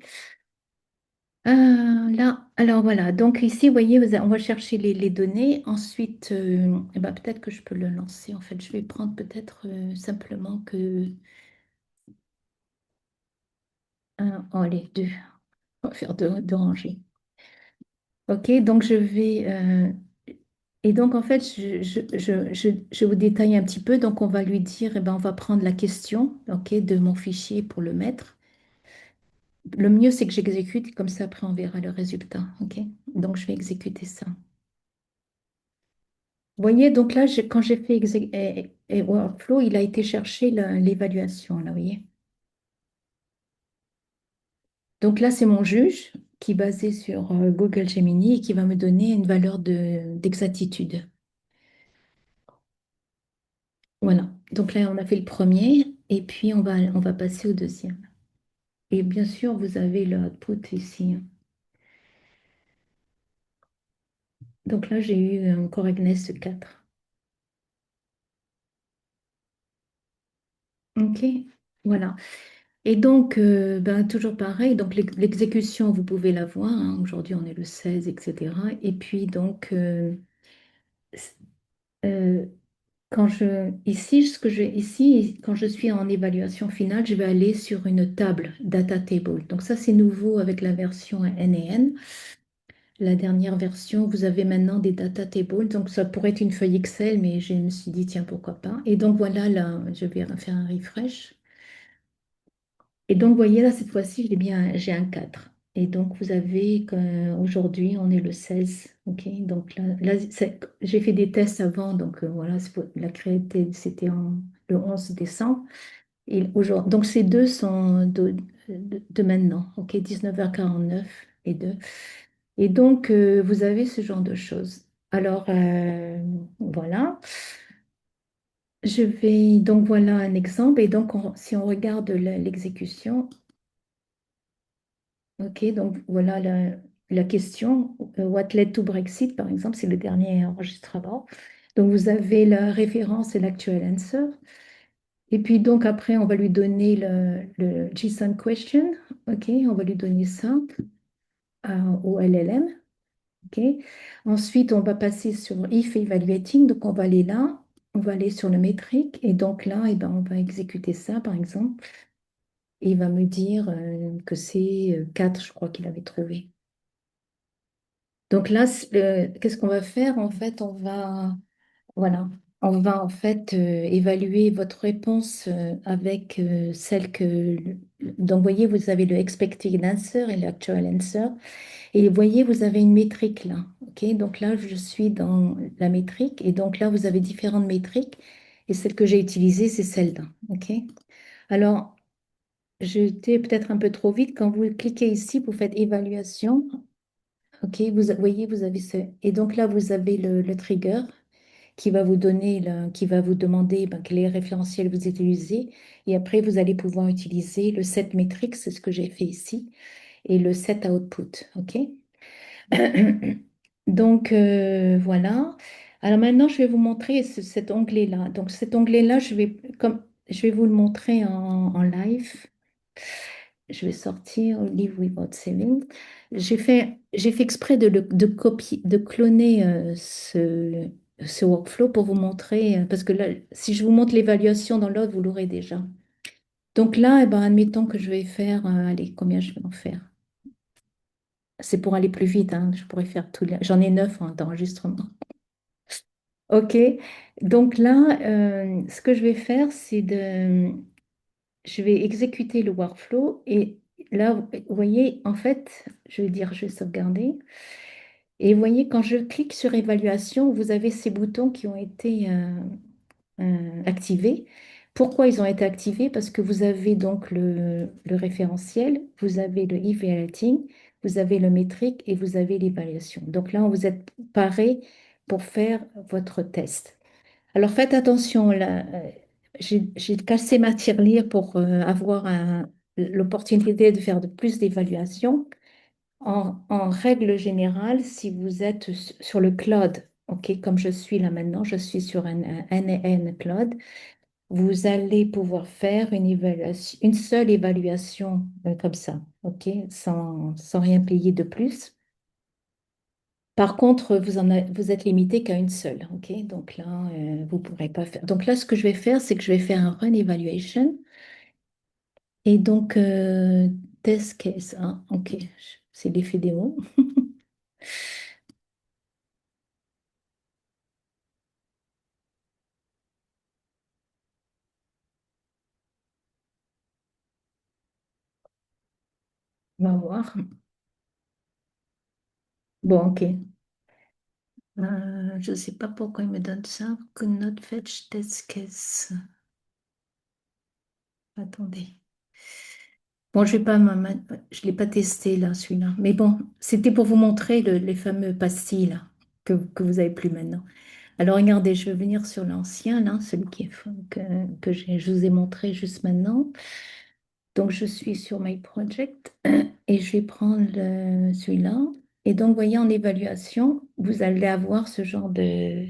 Là, alors voilà. Donc ici, vous voyez, on va chercher les données. Ensuite, eh ben, peut-être que je peux le lancer. En fait, je vais prendre peut-être simplement que un, oh, allez, deux. On va faire deux rangées. OK, donc je vais. Et donc, en fait, je vous détaille un petit peu. Donc, on va lui dire, eh ben, on va prendre la question, OK, de mon fichier pour le mettre. Le mieux, c'est que j'exécute, comme ça, après, on verra le résultat. OK? Donc, je vais exécuter ça. Vous voyez, donc là, quand j'ai fait Workflow, il a été chercher l'évaluation, là, vous voyez? Donc là, c'est mon juge qui est basé sur Google Gemini et qui va me donner une valeur d'exactitude. Voilà. Donc là, on a fait le premier et puis on va passer au deuxième. Et bien sûr, vous avez le output ici. Donc là, j'ai eu un correctness 4. OK, voilà. Et donc, ben, toujours pareil, donc l'exécution, vous pouvez la voir, hein. Aujourd'hui, on est le 16, etc. Et puis, donc, c- euh, ici, quand je suis en évaluation finale, je vais aller sur une table, data table. Donc ça, c'est nouveau avec la version NaN. La dernière version, vous avez maintenant des data tables. Donc ça pourrait être une feuille Excel, mais je me suis dit, tiens, pourquoi pas. Et donc voilà, là, je vais faire un refresh. Et donc, vous voyez, là, cette fois-ci, j'ai un 4. Et donc, vous avez qu'aujourd'hui, on est le 16. OK? Donc là j'ai fait des tests avant. Donc, voilà, la création, c'était le 11 décembre. Et aujourd'hui, donc, ces deux sont de maintenant. OK? 19h49 et 2. Et donc, vous avez ce genre de choses. Alors, voilà. Donc, voilà un exemple. Et donc, si on regarde l'exécution, ok, donc voilà la question. What led to Brexit, par exemple, c'est le dernier enregistrement. Donc vous avez la référence et l'actual answer. Et puis donc après, on va lui donner le JSON question. Ok, on va lui donner ça au LLM. Ok. Ensuite, on va passer sur if evaluating. Donc on va aller là, on va aller sur le métrique. Et donc là, eh ben, on va exécuter ça, par exemple. Et il va me dire que c'est 4, je crois qu'il avait trouvé. Donc là, qu'est-ce qu'on va faire? En fait, voilà. on va en fait évaluer votre réponse avec celle que... Donc, voyez, vous avez le expected answer et l'actual answer. Et voyez, vous avez une métrique là. OK? Donc là, je suis dans la métrique. Et donc là, vous avez différentes métriques. Et celle que j'ai utilisée, c'est celle-là. OK? Alors, j'étais peut-être un peu trop vite. Quand vous cliquez ici, vous faites évaluation. OK? Voyez, vous avez ce... Et donc là, vous avez le trigger qui va vous donner, qui va vous demander ben, quel est le référentiel vous utilisez. Et après, vous allez pouvoir utiliser le set métrique, c'est ce que j'ai fait ici, et le set output. OK? Donc voilà. Alors maintenant, je vais vous montrer cet onglet-là. Donc cet onglet-là, je vais vous le montrer en live. Je vais sortir Live Without Saving. J'ai fait exprès de copier, de cloner ce workflow pour vous montrer, parce que là, si je vous montre l'évaluation dans l'autre, vous l'aurez déjà. Donc là, eh ben, admettons que je vais faire, allez, combien je vais en faire? C'est pour aller plus vite, hein, je pourrais faire tout. J'en ai 9 d'enregistrement. OK. Donc là, ce que je vais faire, je vais exécuter le workflow et là, vous voyez, en fait, je vais dire, je vais sauvegarder. Et vous voyez, quand je clique sur évaluation, vous avez ces boutons qui ont été activés. Pourquoi ils ont été activés? Parce que vous avez donc le référentiel, vous avez le evaluating, vous avez le métrique et vous avez l'évaluation. Donc là, vous êtes paré pour faire votre test. Alors faites attention, là, j'ai cassé ma tirelire pour avoir l'opportunité de faire de plus d'évaluations. En règle générale, si vous êtes sur le cloud, ok, comme je suis là maintenant, je suis sur un NN cloud, vous allez pouvoir faire une évaluation, une seule évaluation comme ça, ok, sans rien payer de plus. Par contre, vous êtes limité qu'à une seule, ok? Donc là, vous ne pourrez pas faire. Donc là, ce que je vais faire, c'est que je vais faire un run evaluation. Et donc, test case, hein, ok, c'est l'effet démo. On va voir. Bon, ok. Je ne sais pas pourquoi il me donne ça. Could not fetch test case. Attendez. Bon, je vais pas, je l'ai pas testé là, celui-là. Mais bon, c'était pour vous montrer les fameux pastilles là, que vous avez plus maintenant. Alors regardez, je vais venir sur l'ancien, là, celui que je vous ai montré juste maintenant. Donc je suis sur My Project et je vais prendre celui-là. Et donc, vous voyez, en évaluation, vous allez avoir ce genre de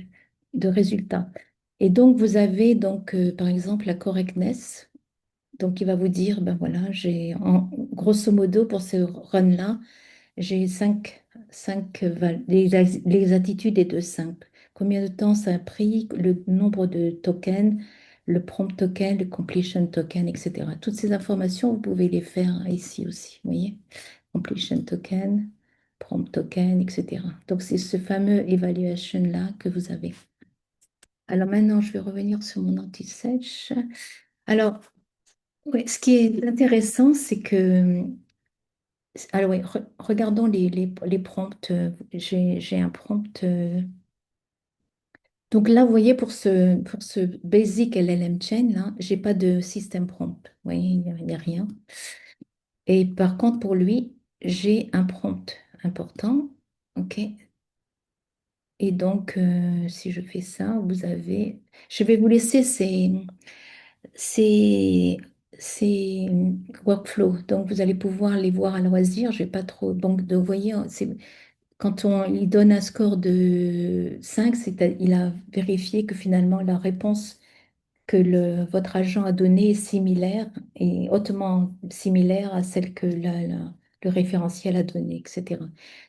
résultats. Et donc, vous avez donc, par exemple, la correctness. Donc, il va vous dire, ben voilà, grosso modo, pour ce run-là, j'ai l'exactitude est de 5. Combien de temps ça a pris, le nombre de tokens, le prompt token, le completion token, etc. Toutes ces informations, vous pouvez les faire ici aussi, vous voyez? Completion token, prompt token, etc. Donc, c'est ce fameux evaluation-là que vous avez. Alors maintenant, je vais revenir sur mon anti-sèche. Alors, ouais, ce qui est intéressant, c'est que alors oui, regardons les prompts. J'ai un prompt. Donc là, vous voyez, pour ce Basic LLM Chain, là, j'ai pas de système prompt. Vous voyez, il n'y a rien. Et par contre, pour lui, j'ai un prompt important. OK. Et donc, si je fais ça, vous avez... Je vais vous laisser ces, ces workflows. Donc, vous allez pouvoir les voir à loisir. Je vais pas trop... Donc, vous voyez, c'est quand on il donne un score de 5, il a vérifié que finalement la réponse que votre agent a donnée est similaire et hautement similaire à celle que le référentiel a donnée, etc.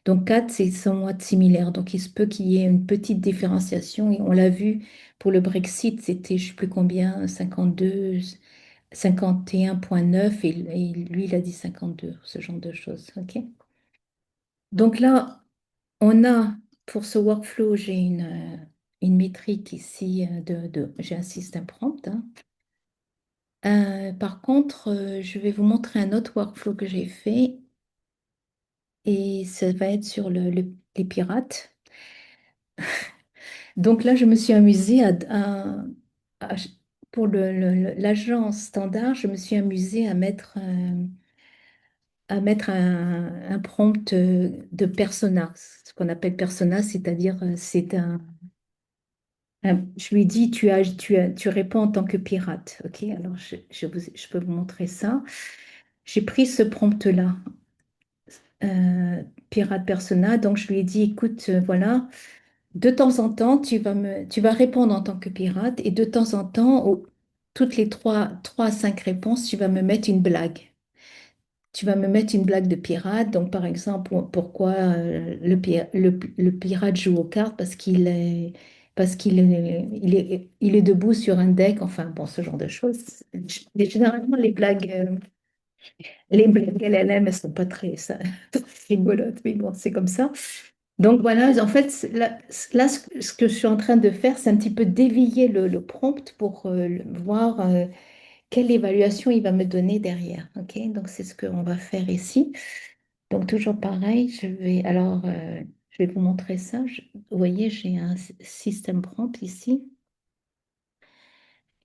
Donc 4, c'est somewhat similaire. Donc il se peut qu'il y ait une petite différenciation. Et on l'a vu pour le Brexit, c'était je ne sais plus combien, 52, 51,9 et lui il a dit 52, ce genre de choses. OK? Donc là, on a, pour ce workflow, j'ai une... une métrique ici j'ai un système prompt, hein. Par contre, je vais vous montrer un autre workflow que j'ai fait et ça va être sur les pirates. Donc là, je me suis amusée à- pour l'agence standard, je me suis amusée à mettre un prompt de persona, ce qu'on appelle persona, c'est-à-dire je lui ai dit, tu réponds en tant que pirate. OK, alors je peux vous montrer ça. J'ai pris ce prompt-là, pirate persona, donc je lui ai dit, écoute, voilà. De temps en temps, tu vas répondre en tant que pirate et de temps en temps, toutes les 3 à 5 réponses, tu vas me mettre une blague. Tu vas me mettre une blague de pirate. Donc, par exemple, pourquoi le pirate joue aux cartes? Il est debout sur un deck. Enfin, bon, ce genre de choses. Généralement, les blagues LLM, elles sont pas très rigolotes, mais bon, c'est comme ça. Donc voilà, en fait, là, ce que je suis en train de faire, c'est un petit peu dévier le prompt pour voir quelle évaluation il va me donner derrière. OK? Donc c'est ce qu'on va faire ici. Donc toujours pareil, je vais vous montrer ça. Vous voyez, j'ai un système prompt ici.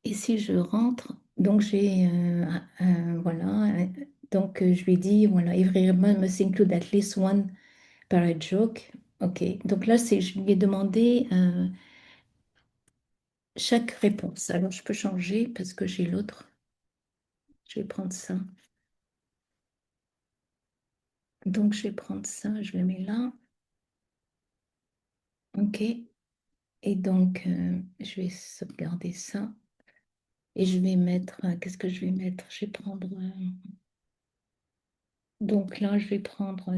Et si je rentre, donc j'ai voilà, donc je lui dis voilà, every requirement must include at least one parrot joke. Ok, donc là je lui ai demandé chaque réponse. Alors je peux changer parce que j'ai l'autre. Je vais prendre ça. Donc je vais prendre ça, je le mets là. Ok, et donc je vais sauvegarder ça et je vais mettre. Qu'est-ce que je vais mettre? Je vais prendre. Donc là, je vais prendre.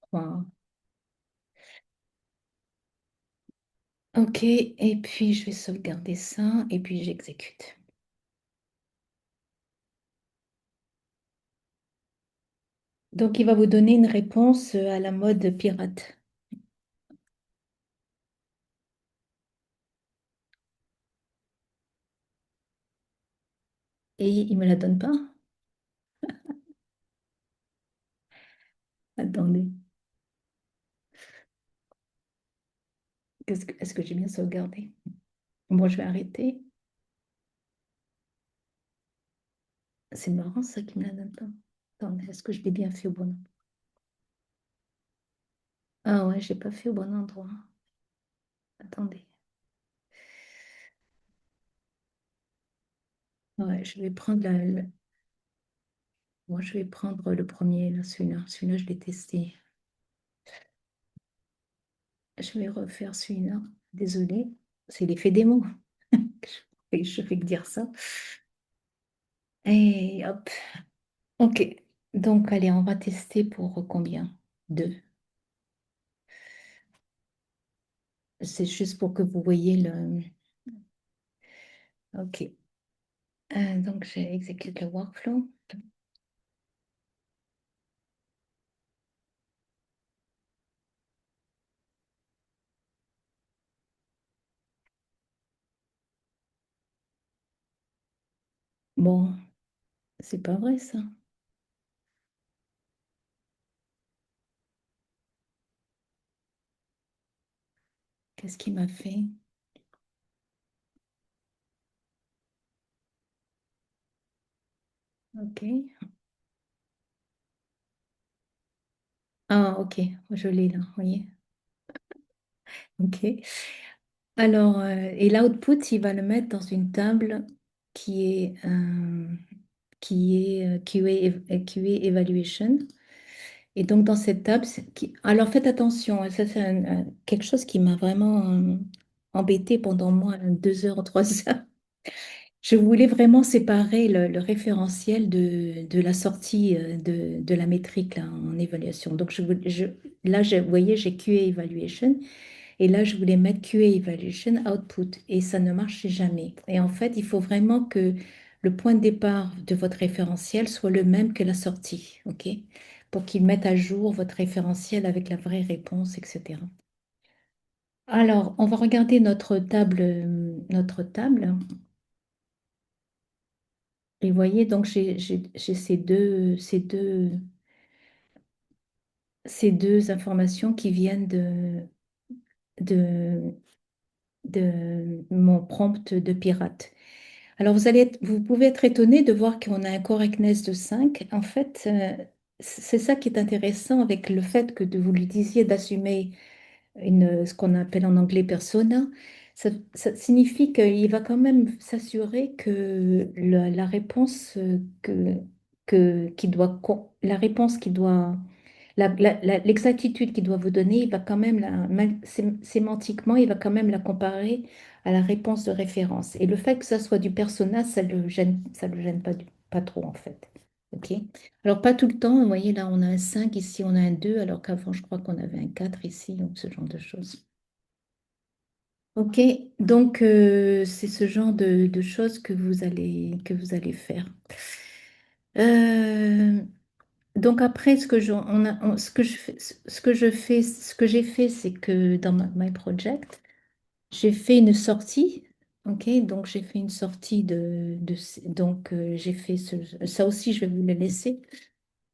Trois. Ok, et puis je vais sauvegarder ça et puis j'exécute. Donc il va vous donner une réponse à la mode pirate. Et il me la donne pas? Attendez, est-ce que j'ai bien sauvegardé? Bon, je vais arrêter. C'est marrant ça qui me la donne pas. Attendez, est-ce que je l'ai bien fait au bon endroit? Ah ouais, j'ai pas fait au bon endroit. Attendez. Ouais, je vais prendre moi, je vais prendre le premier, là, celui-là. Celui-là, je l'ai testé. Je vais refaire celui-là. Désolée, c'est l'effet démo. Je fais que dire ça. Et hop. Ok. Donc, allez, on va tester pour combien? Deux. C'est juste pour que vous voyez le. Ok. Donc, j'exécute le workflow. Bon, c'est pas vrai ça. Qu'est-ce qu'il m'a fait? Ok. Ah, ok. Je l'ai là, vous voyez. Ok. Alors, et l'output, il va le mettre dans une table qui est QA Evaluation. Et donc, dans cette table, alors faites attention, hein, ça c'est quelque chose qui m'a vraiment embêté pendant moi 2 heures, 3 heures. Je voulais vraiment séparer le référentiel de la sortie de la métrique là, en évaluation. Donc, là, vous voyez, j'ai QA Evaluation. Et là, je voulais mettre QA Evaluation Output et ça ne marchait jamais. Et en fait, il faut vraiment que le point de départ de votre référentiel soit le même que la sortie, OK? Pour qu'il mette à jour votre référentiel avec la vraie réponse, etc. Alors, on va regarder notre table. Et vous voyez, donc j'ai ces deux informations qui viennent de, de mon prompt de pirate. Alors, vous pouvez être étonné de voir qu'on a un correctness de 5. En fait, c'est ça qui est intéressant avec le fait que vous lui disiez d'assumer ce qu'on appelle en anglais persona. Ça signifie qu'il va quand même s'assurer que la réponse qui doit, la réponse qui doit, l'exactitude qu'il doit vous donner, il va quand même sémantiquement, il va quand même la comparer à la réponse de référence. Et le fait que ça soit du persona, ça le gêne pas trop en fait. OK? Alors, pas tout le temps. Vous voyez, là, on a un 5 ici, on a un 2 alors qu'avant, je crois qu'on avait un 4 ici, donc ce genre de choses. OK, donc c'est ce genre de choses que vous allez faire. Euh, donc après, ce que j'ai fait, c'est que dans My Project, j'ai fait une sortie. OK, donc j'ai fait une sortie donc j'ai fait ça aussi, je vais vous le laisser.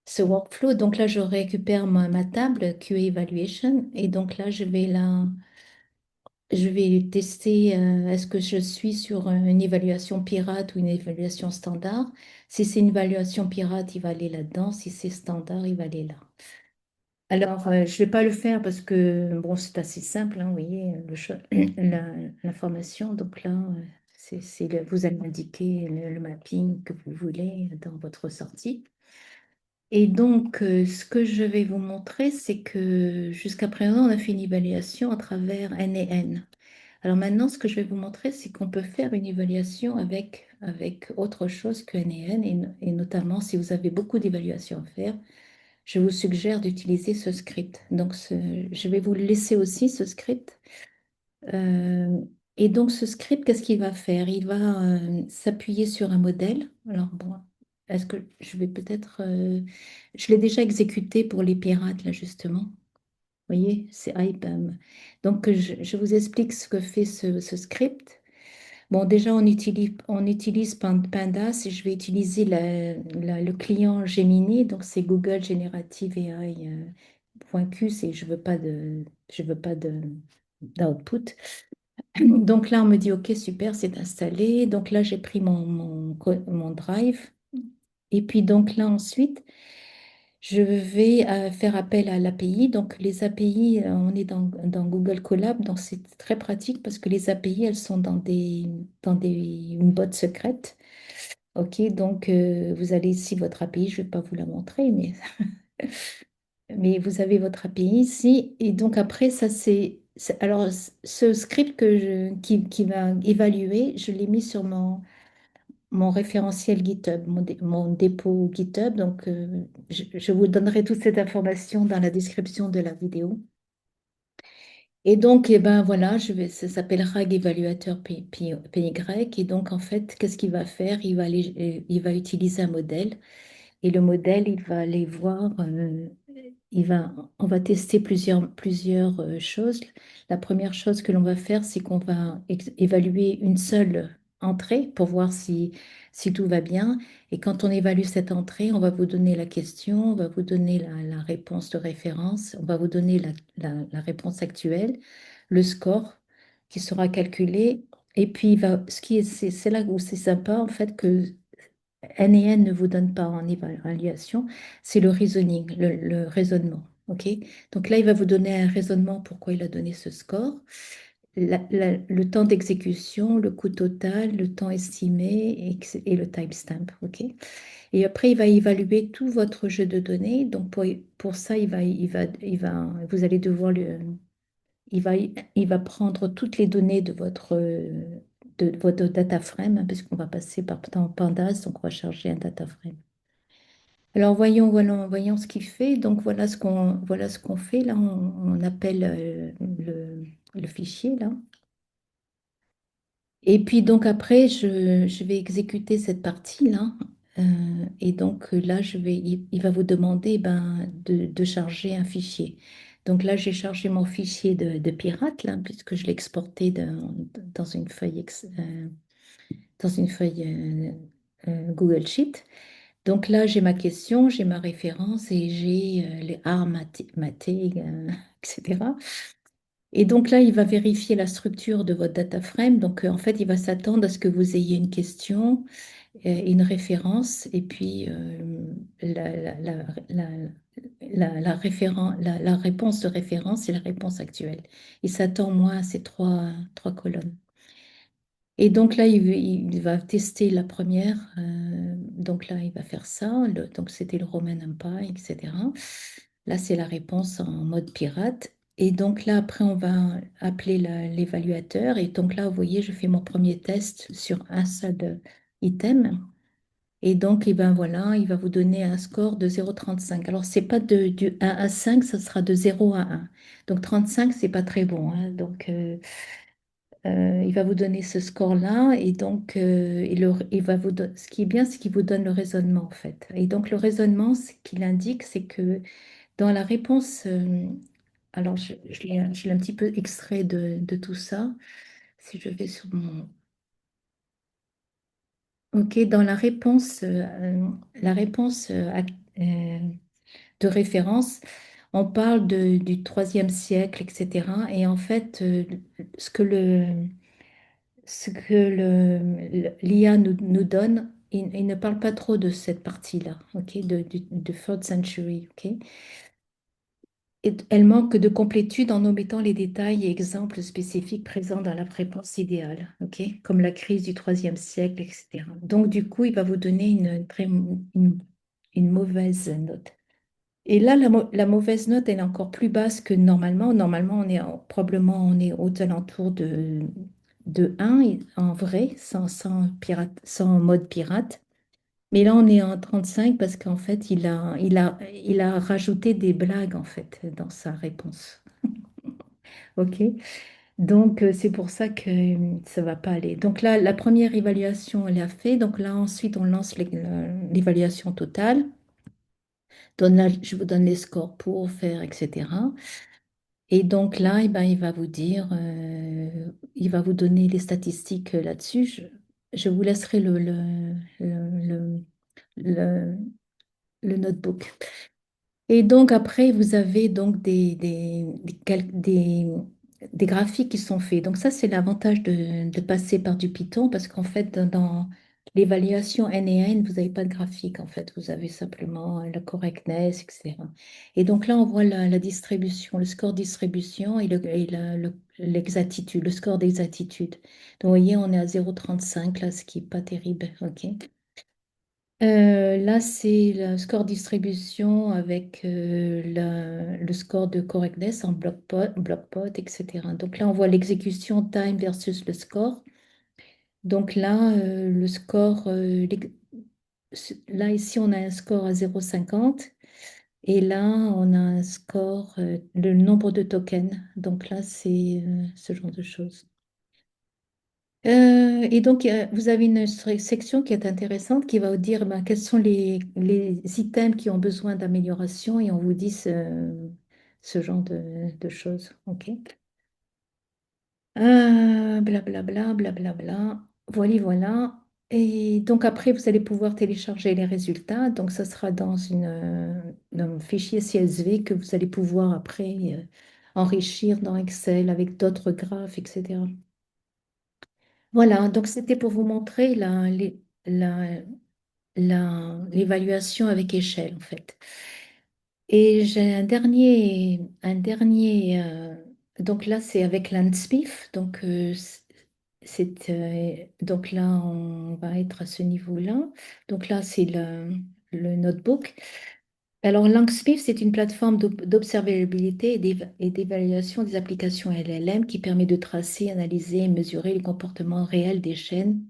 Ce workflow. Donc là, je récupère ma table QA Evaluation et donc là, je vais tester est-ce que je suis sur une évaluation pirate ou une évaluation standard. Si c'est une évaluation pirate, il va aller là-dedans. Si c'est standard, il va aller là. Alors, je ne vais pas le faire parce que bon, c'est assez simple, hein, vous voyez, l'information. Donc là, vous allez indiquer le mapping que vous voulez dans votre sortie. Et donc, ce que je vais vous montrer, c'est que jusqu'à présent, on a fait une évaluation à travers N et N. Alors maintenant, ce que je vais vous montrer, c'est qu'on peut faire une évaluation avec autre chose que N et N, et notamment si vous avez beaucoup d'évaluations à faire, je vous suggère d'utiliser ce script. Donc, je vais vous le laisser aussi, ce script. Euh, et donc, ce script, qu'est-ce qu'il va faire? Il va s'appuyer sur un modèle. Alors, bon, est-ce que je vais peut-être... je l'ai déjà exécuté pour les pirates, là, justement. Vous voyez, c'est IPAM. Donc, je vous explique ce que fait ce script. Bon, déjà, on utilise Pandas et je vais utiliser le client Gemini. Donc, c'est Google Generative AI. .q, je veux pas d'output. Donc là, on me dit, OK, super, c'est installé. Donc là, j'ai pris mon drive. Et puis donc là, ensuite, je vais faire appel à l'API. Donc les API, on est dans Google Colab. Donc c'est très pratique parce que les API, elles sont une boîte secrète. OK, donc vous allez ici, votre API, je ne vais pas vous la montrer, mais vous avez votre API ici. Et donc après, ça alors, ce script qui va évaluer, je l'ai mis sur mon référentiel GitHub, mon dépôt GitHub. Donc, je vous donnerai toute cette information dans la description de la vidéo. Et donc, eh ben, voilà, ça s'appelle RAG Évaluateur PY. Et donc, en fait, qu'est-ce qu'il va faire? Il va utiliser un modèle. Et le modèle, il va aller voir, on va tester plusieurs choses. La première chose que l'on va faire, c'est qu'on va évaluer une seule entrée pour voir si tout va bien. Et quand on évalue cette entrée, on va vous donner la question, on va vous donner la réponse de référence, on va vous donner la réponse actuelle, le score qui sera calculé. Et puis, c'est là où c'est sympa, en fait, que N et N ne vous donne pas en évaluation, c'est le reasoning, le raisonnement. OK? Donc là, il va vous donner un raisonnement pourquoi il a donné ce score, le temps d'exécution, le coût total, le temps estimé et le timestamp. OK? Et après, il va évaluer tout votre jeu de données. Donc pour ça, vous allez devoir il va prendre toutes les données de votre data frame, hein, puisqu'on va passer par Pandas, donc on va charger un data frame. Alors voyons ce qu'il fait. Donc voilà ce qu'on fait. Là, on appelle le fichier là. Et puis donc après, je vais exécuter cette partie-là. Et donc là, il va vous demander ben, de charger un fichier. Donc là, j'ai chargé mon fichier de pirate, là, puisque je l'ai exporté dans une feuille, dans une feuille Google Sheet. Donc là, j'ai ma question, j'ai ma référence et j'ai les arts mathé, etc. Et donc là, il va vérifier la structure de votre data frame. Donc en fait, il va s'attendre à ce que vous ayez une question, une référence et puis la, la, la, la, la réponse de référence et la réponse actuelle. Il s'attend, moi, à ces trois colonnes. Et donc là, il va tester la première. Donc là, il va faire ça. Donc c'était le Roman Empire, etc. Là, c'est la réponse en mode pirate. Et donc là, après, on va appeler l'évaluateur. Et donc là, vous voyez, je fais mon premier test sur un seul item. Et donc, eh ben voilà, il va vous donner un score de 0,35. Alors, c'est pas du 1 à 5, ça sera de 0 à 1. Donc, 35, c'est pas très bon, hein. Donc, il va vous donner ce score-là. Et donc, il va ce qui est bien, c'est qu'il vous donne le raisonnement, en fait. Et donc, le raisonnement, ce qu'il indique, c'est que dans la réponse, alors je l'ai un petit peu extrait de tout ça. Si je vais sur mon... Ok, dans la réponse euh, de référence, on parle du troisième siècle, etc. Et en fait, ce que l'IA nous donne, il ne parle pas trop de cette partie-là, ok, du third century, ok. Et elle manque de complétude en omettant les détails et exemples spécifiques présents dans la réponse idéale, ok, comme la crise du troisième siècle, etc. Donc, du coup, il va vous donner une mauvaise note. Et là, la mauvaise note, elle est encore plus basse que normalement. Normalement, probablement on est aux alentours de 1 en vrai, sans mode pirate. Mais là, on est en 35 parce qu'en fait, il a rajouté des blagues en fait dans sa réponse. OK? Donc, c'est pour ça que ça va pas aller. Donc là, la première évaluation, elle est faite. Donc là, ensuite, on lance l'évaluation totale. Je vous donne les scores pour faire, etc. Et donc là, eh ben, il va vous dire, il va vous donner les statistiques là-dessus. Je vous laisserai le, le- le notebook. Et donc après, vous avez donc des graphiques qui sont faits. Donc ça, c'est l'avantage de passer par du Python parce qu'en fait, dans l'évaluation N et N, vous n'avez pas de graphique. En fait, vous avez simplement la correctness, etc. Et donc là, on voit la distribution, le score distribution l'exactitude, le score d'exactitude. Donc vous voyez, on est à 0,35 là, ce qui n'est pas terrible. OK. Là, c'est le score distribution avec le score de correctness en block pot, etc. Donc là, on voit l'exécution time versus le score. Donc là, le score, là, ici, on a un score à 0,50 et là, on a un score, le nombre de tokens. Donc là, c'est ce genre de choses. Et donc, vous avez une section qui est intéressante qui va vous dire ben, quels sont les items qui ont besoin d'amélioration et on vous dit ce genre de choses. OK? Blablabla, blablabla. Voilà, voilà. Et donc, après, vous allez pouvoir télécharger les résultats. Donc, ça sera dans un fichier CSV que vous allez pouvoir après enrichir dans Excel avec d'autres graphes, etc. Voilà, donc c'était pour vous montrer la- l'évaluation avec échelle, en fait. Et j'ai donc là, c'est avec l'ANSPIF. Donc, donc là, on va être à ce niveau-là. Donc là, c'est le notebook. Alors, Langsmith, c'est une plateforme d'observabilité et d'évaluation des applications LLM qui permet de tracer, analyser et mesurer les comportements réels des chaînes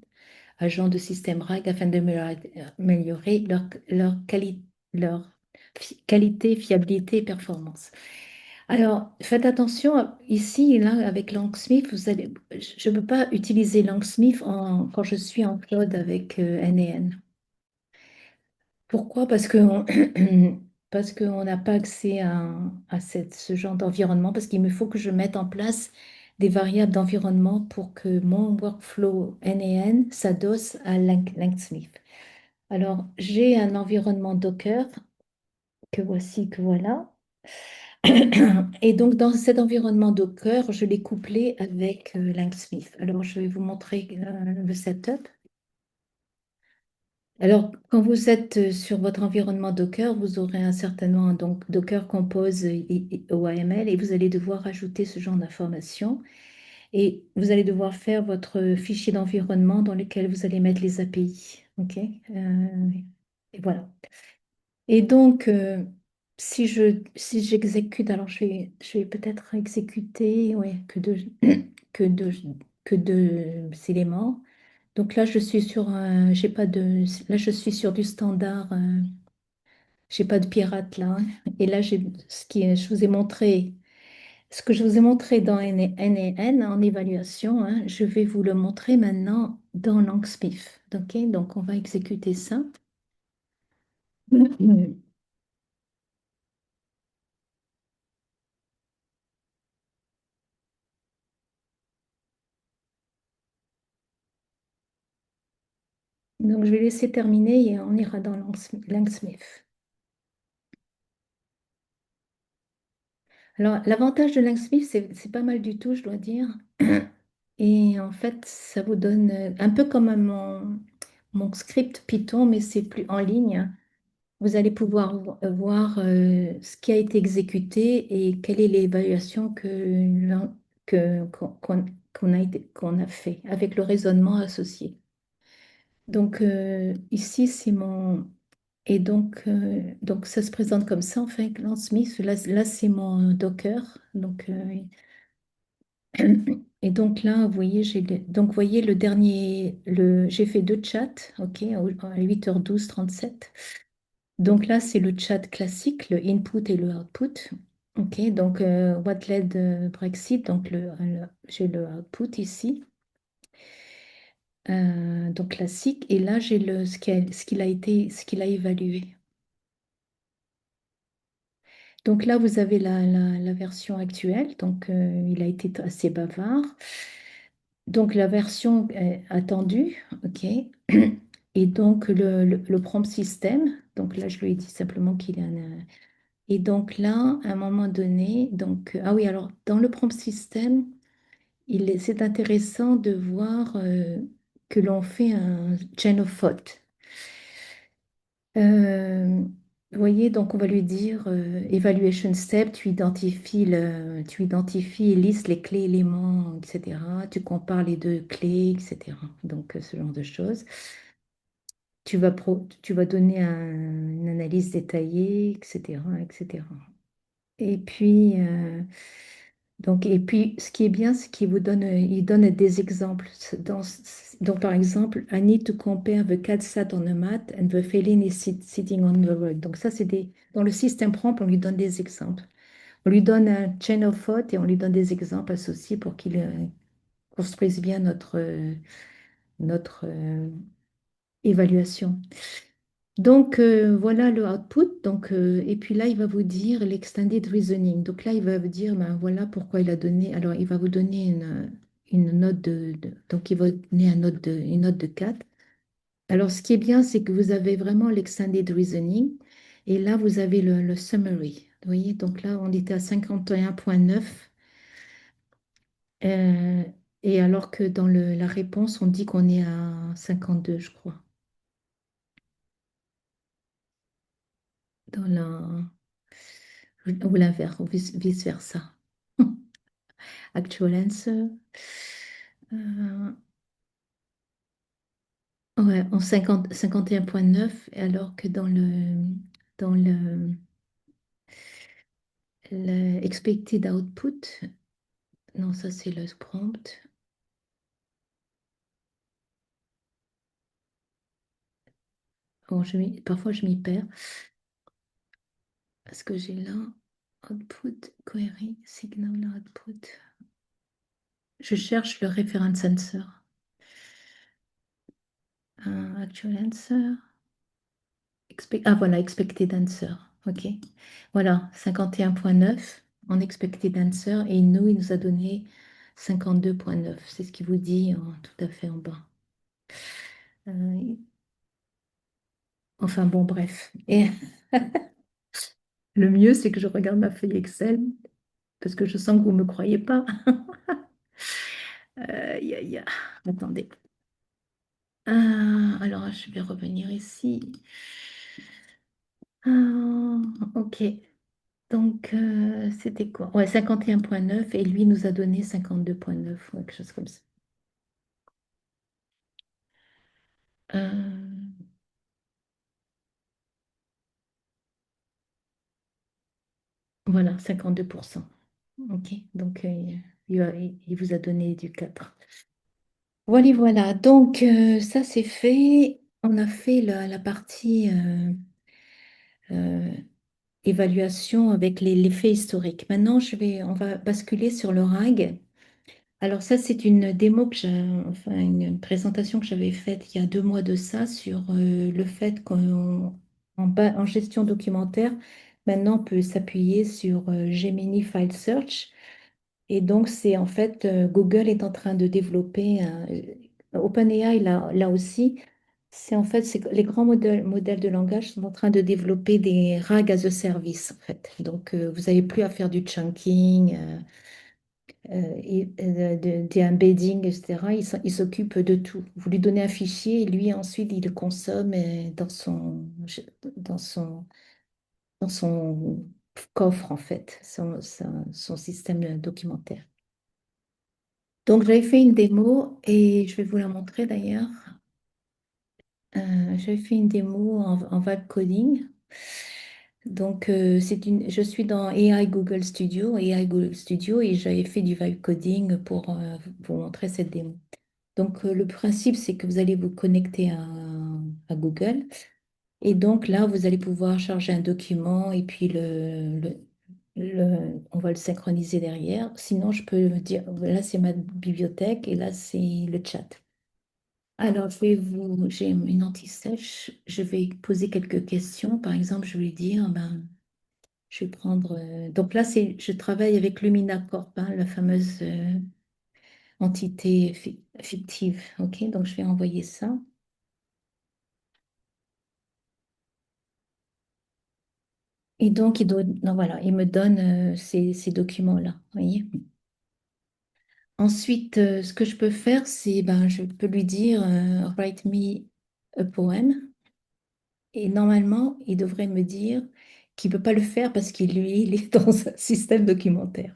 agents de système RAG afin d'améliorer leur qualité, fiabilité et performance. Alors, faites attention, ici, là, avec Langsmith, je ne peux pas utiliser Langsmith quand je suis en cloud avec N&N. Pourquoi? Parce que parce qu'on n'a pas accès à ce genre d'environnement, parce qu'il me faut que je mette en place des variables d'environnement pour que mon workflow N s'adosse à Langsmith. Alors, j'ai un environnement Docker que voici, que voilà. Et donc, dans cet environnement Docker, je l'ai couplé avec Langsmith. Alors, je vais vous montrer le setup. Alors, quand vous êtes sur votre environnement Docker, vous aurez un certainement donc Docker Compose OAML et vous allez devoir ajouter ce genre d'informations et vous allez devoir faire votre fichier d'environnement dans lequel vous allez mettre les API. OK? Et voilà. Et donc, si j'exécute, alors je vais peut-être exécuter ouais, que deux, que deux éléments. Donc là, je suis sur un, j'ai pas de, là, je suis sur du standard, j'ai pas de pirate là, hein. Et là, je vous ai montré, ce que je vous ai montré dans N en évaluation, hein, je vais vous le montrer maintenant dans Langsmith. Ok, donc on va exécuter ça. Donc je vais laisser terminer et on ira dans Langsmith. Alors l'avantage de Langsmith, c'est pas mal du tout, je dois dire. Et en fait, ça vous donne un peu comme mon script Python, mais c'est plus en ligne. Vous allez pouvoir voir ce qui a été exécuté et quelle est l'évaluation qu'on a fait avec le raisonnement associé. Donc ici, c'est mon... Et donc ça se présente comme ça, en fait, Lance Smith. Là c'est mon Docker. Donc, et donc là, vous voyez, donc, vous voyez le dernier, j'ai fait deux chats, ok, à 8h12, 37. Donc là, c'est le chat classique, le input et le output. Ok, donc what led Brexit, donc j'ai le output ici, donc classique, et là j'ai ce qu'il a évalué. Donc là, vous avez la version actuelle, donc il a été assez bavard. Donc la version attendue, ok. Et donc le prompt système, donc là je lui ai dit simplement qu'il a un... Et donc là, à un moment donné, donc ah oui, alors dans le prompt système, c'est intéressant de voir que l'on fait un chain of thought. Vous voyez, donc on va lui dire evaluation step, tu identifies et listes les clés éléments, etc. Tu compares les deux clés, etc. Donc ce genre de choses. Tu vas donner une analyse détaillée, etc., etc. Et puis, et puis, ce qui est bien, c'est qu'il vous donne, il donne des exemples. Donc, par exemple, I need to compare the cat sat on a mat and the feline is sitting on the rug. Donc, ça, dans le système prompt, on lui donne des exemples. On lui donne un chain of thought et on lui donne des exemples associés pour qu'il construise bien notre évaluation. Donc voilà le output. Donc, et puis là, il va vous dire l'extended reasoning. Donc là, il va vous dire ben, voilà pourquoi il a donné. Alors, il va vous donner une note donc, il va donner une note de 4. Alors, ce qui est bien, c'est que vous avez vraiment l'extended reasoning. Et là, vous avez le summary. Vous voyez, donc là, on était à 51,9. euh, et alors que dans la réponse, on dit qu'on est à 52, je crois. Dans la, ou l'inverse, ou vice-versa. Actual answer. Euh, ouais, en 51,9, alors que dans le expected output, non, ça c'est le prompt. Bon, parfois je m'y perds. Parce que j'ai là, output, query, signal output. Je cherche le reference answer. Actual answer. Ah voilà, expected answer. OK. Voilà, 51,9 en expected answer. Et nous, il nous a donné 52,9. C'est ce qu'il vous dit tout à fait en bas. Euh, enfin bon, bref. Et le mieux, c'est que je regarde ma feuille Excel parce que je sens que vous ne me croyez pas. Aïe. Attendez. Alors, je vais revenir ici. Ah, ok. Donc, c'était quoi? Ouais, 51,9 et lui nous a donné 52,9 ou quelque chose comme ça. Euh, voilà, 52%. Ok, donc il vous a donné du 4. Voilà, voilà. Donc, ça c'est fait. On a fait la partie euh, évaluation avec les faits historiques. Maintenant, on va basculer sur le RAG. Alors ça, c'est une démo enfin une présentation que j'avais faite il y a 2 mois de ça sur le fait en gestion documentaire, maintenant on peut s'appuyer sur Gemini File Search. Et donc c'est en fait Google est en train de développer, OpenAI là aussi, c'est en fait les grands modèles de langage sont en train de développer des RAG as a service en fait. Donc vous n'avez plus à faire du chunking. Des embeddings, etc. Il s'occupe de tout. Vous lui donnez un fichier et lui, ensuite, il le consomme dans son, dans son coffre, en fait, son système documentaire. Donc, j'avais fait une démo et je vais vous la montrer d'ailleurs. J'avais fait une démo en vibe coding. Donc, je suis dans AI Google Studio et j'avais fait du vibe coding pour vous montrer cette démo. Donc, le principe, c'est que vous allez vous connecter à Google. Et donc, là, vous allez pouvoir charger un document et puis on va le synchroniser derrière. Sinon, je peux dire, là, c'est ma bibliothèque et là, c'est le chat. Alors, j'ai une anti-sèche. Je vais poser quelques questions. Par exemple, je vais dire, ben, je vais prendre. Donc là, je travaille avec Lumina Corp, hein, la fameuse entité fictive. OK, donc je vais envoyer ça. Et donc, non, voilà, il me donne ces documents-là. Vous voyez? Ensuite, ce que je peux faire, c'est ben, je peux lui dire write me a poem. Et normalement, il devrait me dire qu'il ne peut pas le faire parce qu'il lui, il est dans un système documentaire.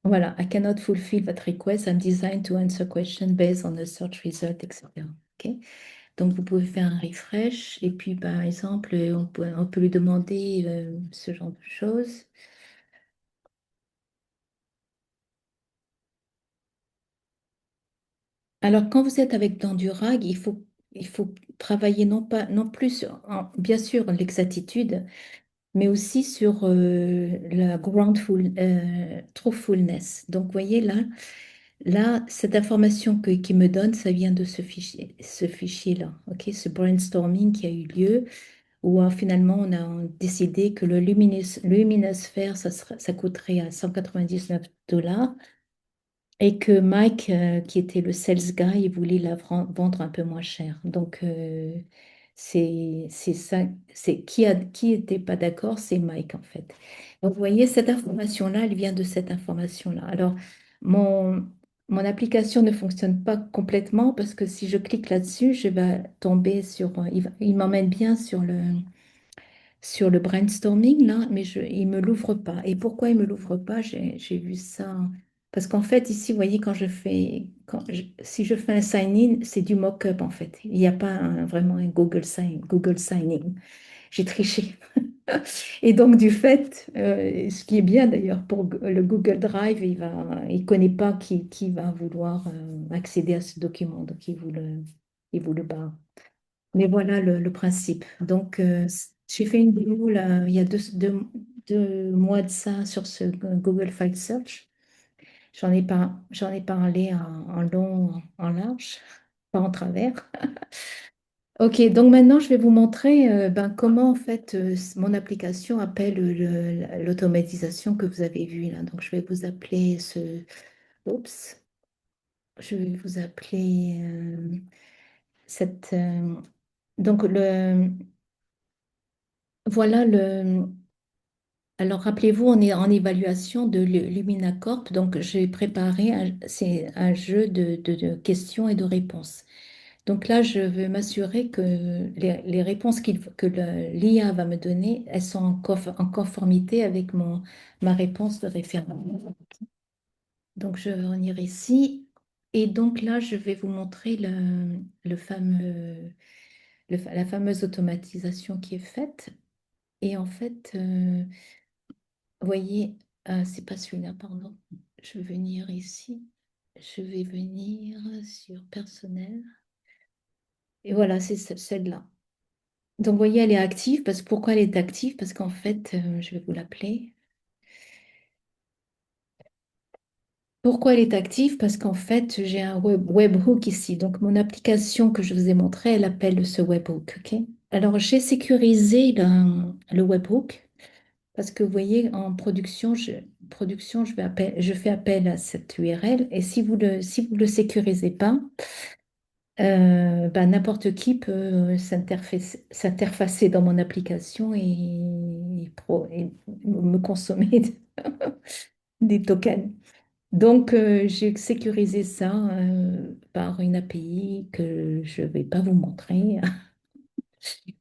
Voilà, I cannot fulfill that request. I'm designed to answer questions based on the search result, etc. OK? Donc, vous pouvez faire un refresh et puis, par exemple, on peut lui demander ce genre de choses. Alors, quand vous êtes avec dans du RAG, il faut travailler non plus bien sûr l'exactitude, mais aussi sur la truthfulness. Donc, vous voyez là, cette information qu'il me donne, ça vient de ce fichier-là, ok, ce brainstorming qui a eu lieu, où finalement on a décidé que le Luminosphere, ça coûterait à 199 $ et que Mike, qui était le sales guy, il voulait vendre un peu moins cher. Donc, c'est ça, qui était pas d'accord, c'est Mike en fait. Donc, vous voyez, cette information-là, elle vient de cette information-là. Alors, mon, mon application ne fonctionne pas complètement parce que si je clique là-dessus, je vais tomber il m'emmène bien sur le brainstorming, là, mais il ne me l'ouvre pas. Et pourquoi il ne me l'ouvre pas? J'ai vu ça. Parce qu'en fait, ici, vous voyez, si je fais un sign-in, c'est du mock-up, en fait. Il n'y a pas vraiment un Google Sign-in. J'ai triché. Et donc, du fait, ce qui est bien d'ailleurs pour le Google Drive, il connaît pas qui va vouloir accéder à ce document. Donc, il vous le barre. Mais voilà le principe. Donc, j'ai fait une démo là, il y a 2 mois de ça sur ce Google File Search. J'en ai parlé en long, en large, pas en travers. Ok, donc maintenant je vais vous montrer ben, comment en fait mon application appelle l'automatisation que vous avez vue là. Donc je vais vous appeler oups, je vais vous appeler cette, donc voilà le. Alors rappelez-vous, on est en évaluation de Lumina Corp. Donc j'ai préparé c'est un jeu de questions et de réponses. Donc là, je veux m'assurer que les réponses que l'IA va me donner, elles sont en conformité avec ma réponse de référence. Donc je vais revenir ici. Et donc là, je vais vous montrer le fameux, la fameuse automatisation qui est faite. Et en fait, vous voyez, c'est pas celui-là, pardon. Je vais venir ici. Je vais venir sur personnel. Et voilà, c'est celle-là. Donc, vous voyez, elle est active. Pourquoi elle est active? Parce qu'en fait, je vais vous l'appeler. Pourquoi elle est active? Parce qu'en fait, j'ai un webhook ici. Donc, mon application que je vous ai montrée, elle appelle ce webhook. OK? Alors, j'ai sécurisé le webhook parce que vous voyez, en production, je fais appel à cette URL. Et si vous le sécurisez pas, ben, n'importe qui peut s'interfacer dans mon application et me consommer des tokens. Donc, j'ai sécurisé ça par une API que je ne vais pas vous montrer.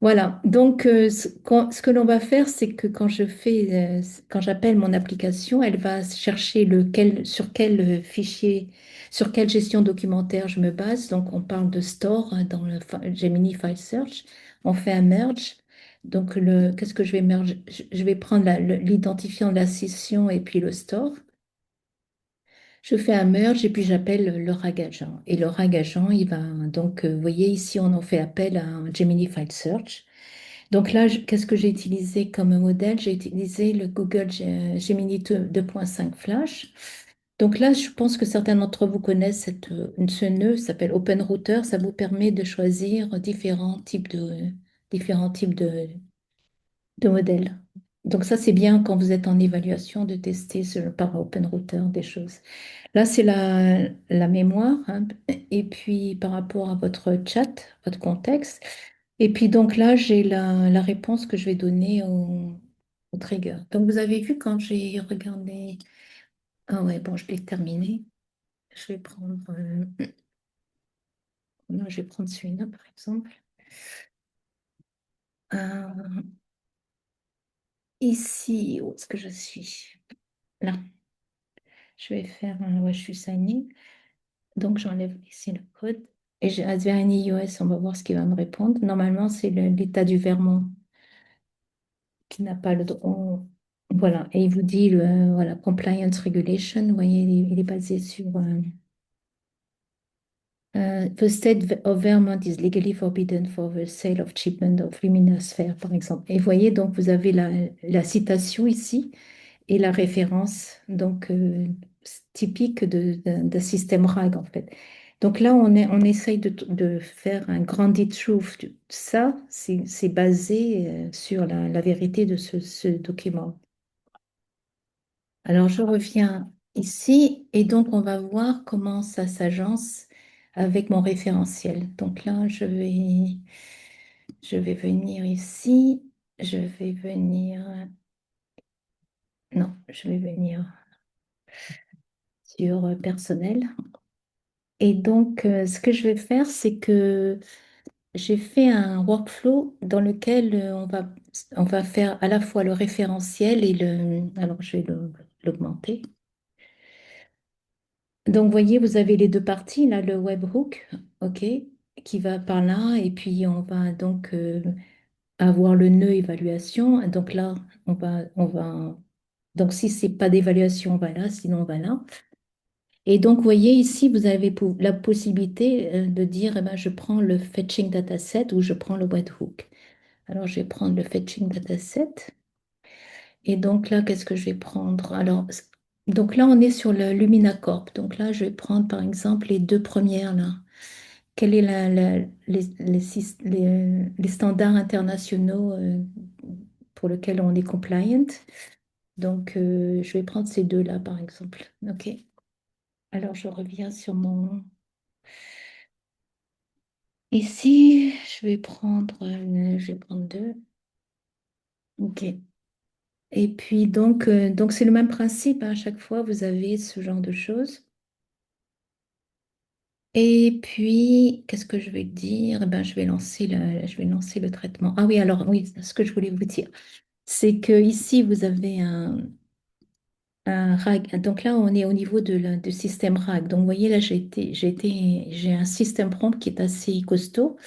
Voilà, donc ce que l'on va faire, c'est que quand j'appelle mon application, elle va chercher sur quel fichier, sur quelle gestion documentaire je me base. Donc on parle de store hein, dans le Gemini File Search. On fait un merge. Donc qu'est-ce que je vais merge? Je vais prendre l'identifiant de la session et puis le store. Je fais un merge et puis j'appelle le RAG agent. Et le RAG agent, il va donc, vous voyez ici, on en fait appel à un Gemini File Search. Donc là, qu'est-ce que j'ai utilisé comme modèle? J'ai utilisé le Google Gemini 2.5 Flash. Donc là, je pense que certains d'entre vous connaissent ce nœud, ça s'appelle OpenRouter. Ça vous permet de choisir différents types de modèles. Donc ça, c'est bien quand vous êtes en évaluation de tester par OpenRouter des choses. Là, c'est la mémoire, hein, et puis par rapport à votre chat, votre contexte. Et puis donc là, j'ai la réponse que je vais donner au trigger. Donc vous avez vu quand j'ai regardé. Ah ouais, bon, je l'ai terminé. Je vais prendre, non, je vais prendre celui-là, par exemple. Euh, Ici, où est-ce que je suis? Là, je vais faire, ouais, je suis signé. Donc j'enlève ici le code. Et j'ai Adverini iOS, on va voir ce qu'il va me répondre. Normalement, c'est l'État du Vermont qui n'a pas le droit. Voilà, et il vous dit, voilà, Compliance Regulation, vous voyez, il est basé sur The state of Vermont is legally forbidden for the sale of shipment of luminous sphere, par exemple. Et vous voyez, donc vous avez la citation ici et la référence, donc typique d'un système RAG, en fait. Donc là, on essaye de faire un grounded truth. Ça, c'est basé sur la vérité de ce document. Alors, je reviens ici et donc on va voir comment ça s'agence avec mon référentiel. Donc là, je vais venir ici, je vais venir, non, je vais venir sur personnel. Et donc, ce que je vais faire, c'est que j'ai fait un workflow dans lequel on va faire à la fois le référentiel et alors, je vais l'augmenter. Donc, vous voyez, vous avez les deux parties, là, le webhook, OK, qui va par là, et puis on va donc avoir le nœud évaluation. Donc là, donc si c'est pas d'évaluation, on va là, sinon on va là. Et donc, vous voyez, ici, vous avez la possibilité de dire, eh ben, je prends le fetching dataset ou je prends le webhook. Alors, je vais prendre le fetching dataset. Et donc là, qu'est-ce que je vais prendre? Alors, donc là, on est sur le Lumina Corp. Donc là, je vais prendre par exemple les deux premières là. quel est les standards internationaux pour lesquels on est compliant. Donc, je vais prendre ces deux-là, par exemple. OK. Alors, je reviens sur mon... Ici, je vais prendre deux. OK. Et puis, donc c'est le même principe, hein. À chaque fois, vous avez ce genre de choses. Et puis, qu'est-ce que je vais dire? Eh ben, je vais lancer le traitement. Ah oui, alors, oui, ce que je voulais vous dire, c'est que ici, vous avez un RAG. Donc là, on est au niveau du système RAG. Donc, vous voyez, là, j'ai un système prompt qui est assez costaud.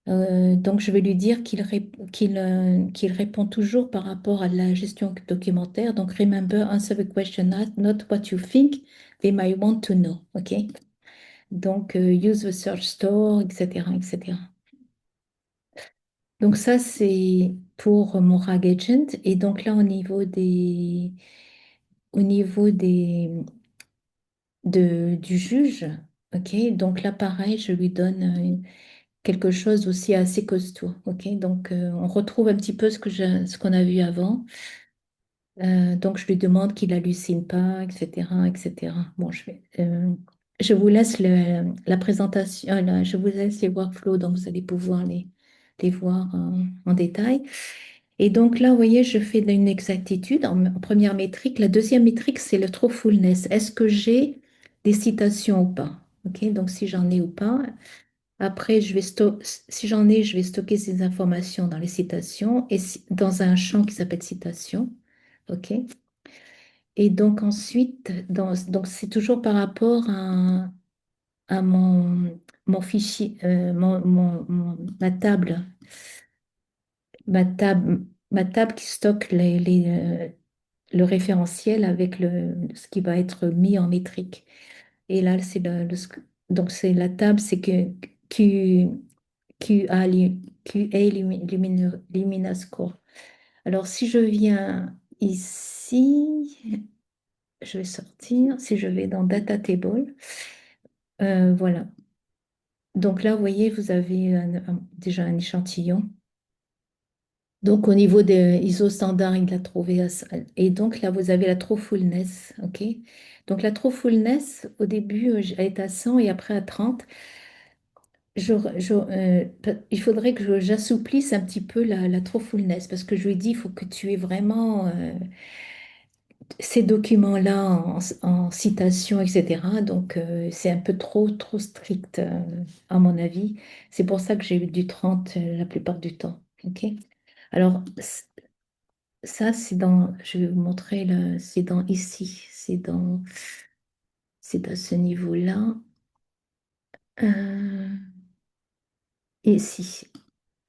Donc, je vais lui dire qu'il répond toujours par rapport à la gestion documentaire. Donc, remember, answer the question, not what you think they might want to know. OK? Donc, use the search store, etc., etc. Donc, ça, c'est pour mon RAG agent. Et donc, là, du juge, OK? Donc, là, pareil, je lui donne quelque chose aussi assez costaud. OK? Donc, on retrouve un petit peu ce qu'on a vu avant. Donc, je lui demande qu'il hallucine pas, etc., etc. Bon, je vous laisse la présentation, je vous laisse les workflows, donc vous allez pouvoir les voir en détail. Et donc là, vous voyez, je fais une exactitude en première métrique. La deuxième métrique, c'est le truthfulness. Est-ce que j'ai des citations ou pas? OK? Donc, si j'en ai ou pas. Après, si j'en ai, je vais stocker ces informations dans les citations et dans un champ qui s'appelle citation. OK? Et donc ensuite, donc c'est toujours par rapport à mon fichier, ma table qui stocke le référentiel avec ce qui va être mis en métrique. Et là, donc c'est la table, c'est que Q, QA, Lumina Score. Alors si je viens ici, je vais sortir. Si je vais dans Data Table, voilà. Donc là, vous voyez, vous avez déjà un échantillon. Donc au niveau des ISO standards, il l'a trouvé et donc là, vous avez la truthfulness, OK? Donc la truthfulness, au début, elle est à 100 et après à 30. Il faudrait que j'assouplisse un petit peu la truthfulness parce que je lui dis, il faut que tu aies vraiment ces documents-là en citation, etc. Donc, c'est un peu trop strict, à mon avis. C'est pour ça que j'ai eu du 30 la plupart du temps. OK? Alors, ça, je vais vous montrer, c'est dans ici, c'est à ce niveau-là. Euh, Ici,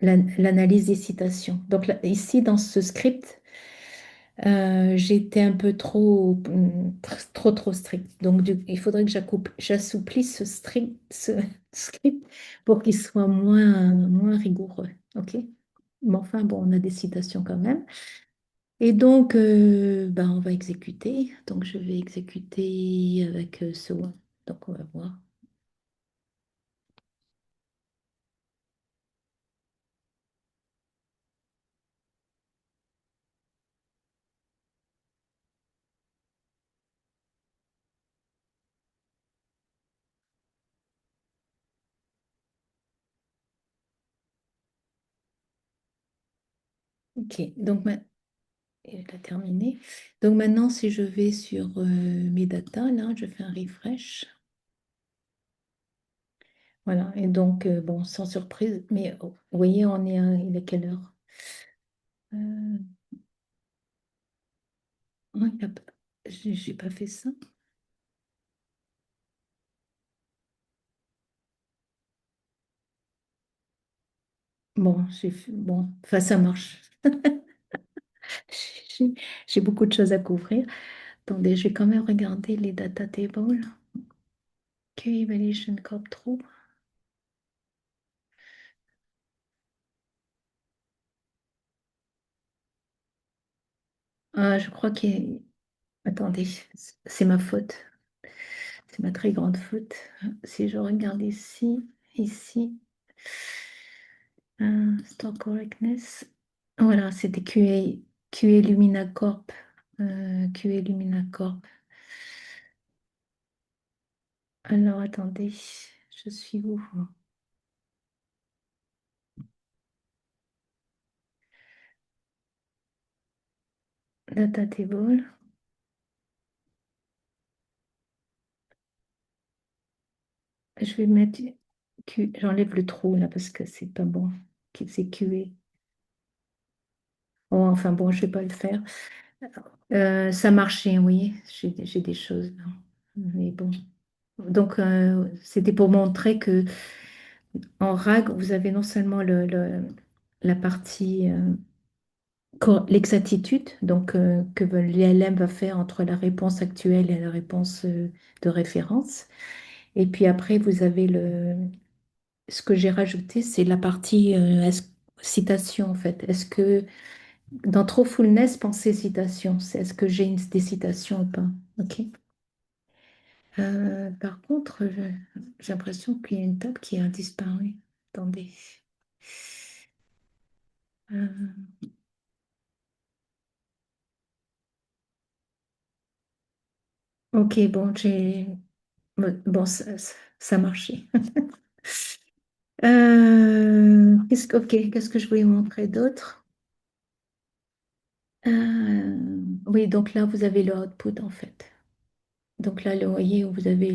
l'analyse des citations. Donc, ici, dans ce script, j'étais un peu trop strict. Donc, il faudrait que j'assouplisse ce script pour qu'il soit moins rigoureux. OK? Mais enfin, bon, on a des citations quand même. Et donc, ben, on va exécuter. Donc, je vais exécuter avec ce one. Donc, on va voir. OK. Donc, il a terminé. Donc, maintenant, si je vais sur mes datas, là, je fais un refresh. Voilà, et donc, bon, sans surprise, mais vous voyez, il est quelle heure? Euh, oh, j'ai pas fait ça. Bon, bon, enfin, ça marche. J'ai j'ai beaucoup de choses à couvrir. Attendez, je vais quand même regarder les data tables. Key Evaluation Corp True. Ah, je crois Attendez, c'est ma faute. C'est ma très grande faute. Si je regarde ici. ici, store correctness. Voilà, c'était QA Lumina Corp. QA Lumina Corp. Alors, attendez, je suis où? Data table. Je vais mettre j'enlève le trou là parce que c'est pas bon. C'est QA. Bon, enfin bon, je vais pas le faire. Ça marchait, oui. J'ai des choses là. Mais bon. Donc, c'était pour montrer que en RAG, vous avez non seulement la partie l'exactitude, donc que l'ILM va faire entre la réponse actuelle et la réponse de référence. Et puis après, vous avez ce que j'ai rajouté, c'est la partie citation en fait. Est-ce que dans Truthfulness, pensez citation, est-ce que j'ai des citations ou pas? Ok. Par contre, j'ai l'impression qu'il y a une table qui a disparu. Attendez. Euh, ok, bon, bon, ça a marché. Ok, qu'est-ce que je voulais vous montrer d'autre? Oui, donc là, vous avez le output en fait. Donc là, vous voyez, vous avez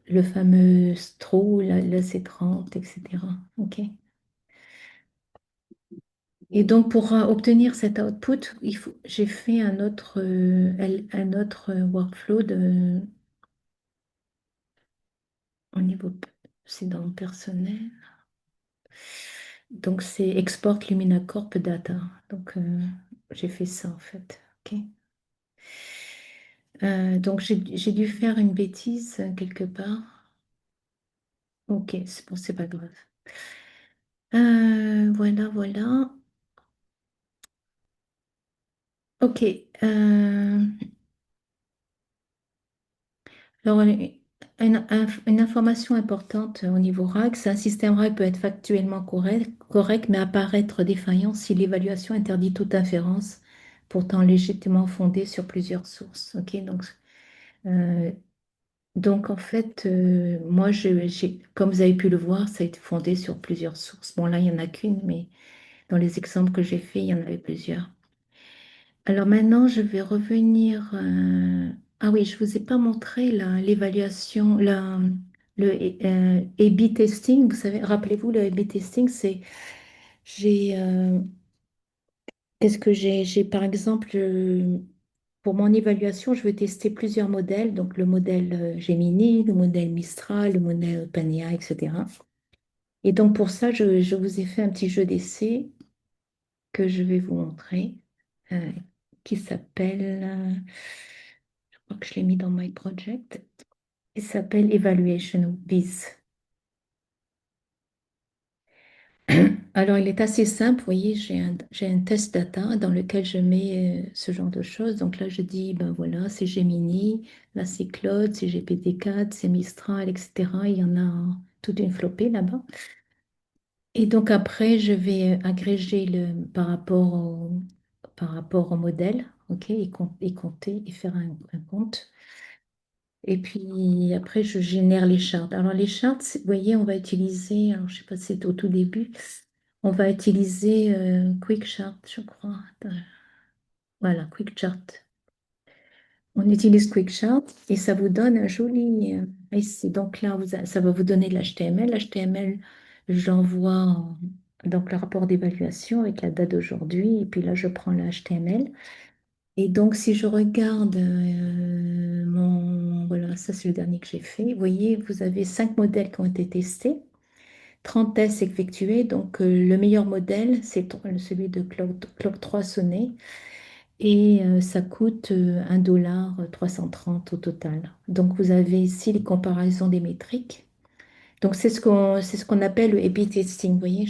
le fameux straw, la C30, etc. Ok. Et donc, pour obtenir cet output, j'ai fait un autre workflow au niveau, c'est dans le personnel. Donc, c'est Export Lumina Corp Data. Donc, j'ai fait ça en fait. Ok. Donc, j'ai dû faire une bêtise quelque part. Ok, c'est bon, c'est pas grave. Voilà, voilà. Ok. Alors, une information importante au niveau RAG, c'est un système RAG peut être factuellement correct, mais apparaître défaillant si l'évaluation interdit toute inférence, pourtant légitimement fondée sur plusieurs sources. Ok, euh, donc en fait, moi, comme vous avez pu le voir, ça a été fondé sur plusieurs sources. Bon, là, il n'y en a qu'une, mais dans les exemples que j'ai faits, il y en avait plusieurs. Alors maintenant, je vais revenir. Ah oui, je ne vous ai pas montré l'évaluation, le A/B testing. Vous savez, rappelez-vous, le A/B testing, c'est j'ai qu'est-ce que j'ai par exemple pour mon évaluation, je veux tester plusieurs modèles, donc le modèle Gemini, le modèle Mistral, le modèle OpenAI, etc. Et donc pour ça, je vous ai fait un petit jeu d'essai que je vais vous montrer, euh, qui s'appelle, je crois que je l'ai mis dans My Project, il s'appelle Evaluation Biz. Alors, il est assez simple, vous voyez, j'ai un test data dans lequel je mets ce genre de choses. Donc là, je dis, ben voilà, c'est Gemini, là c'est Claude, c'est GPT-4, c'est Mistral, etc. Il y en a toute une flopée là-bas. Et donc après, je vais agréger par rapport au modèle, ok, et compter et faire un compte. Et puis après, je génère les chartes. Alors les chartes, vous voyez, on va utiliser, alors je sais pas si c'est au tout début, on va utiliser Quick Chart, je crois. Voilà, Quick Chart. On utilise Quick Chart et ça vous donne un joli. Ici. Donc là, ça va vous donner de l'HTML. L'HTML, j'envoie donc le rapport d'évaluation avec la date d'aujourd'hui. Et puis là, je prends le HTML. Et donc, si je regarde voilà, ça c'est le dernier que j'ai fait. Vous voyez, vous avez 5 modèles qui ont été testés, 30 tests effectués. Donc, le meilleur modèle, c'est celui de Clock 3 Sonnet. Et ça coûte 1,330 $ au total. Donc, vous avez ici les comparaisons des métriques. Donc, c'est ce qu'on appelle le A/B testing. Vous voyez,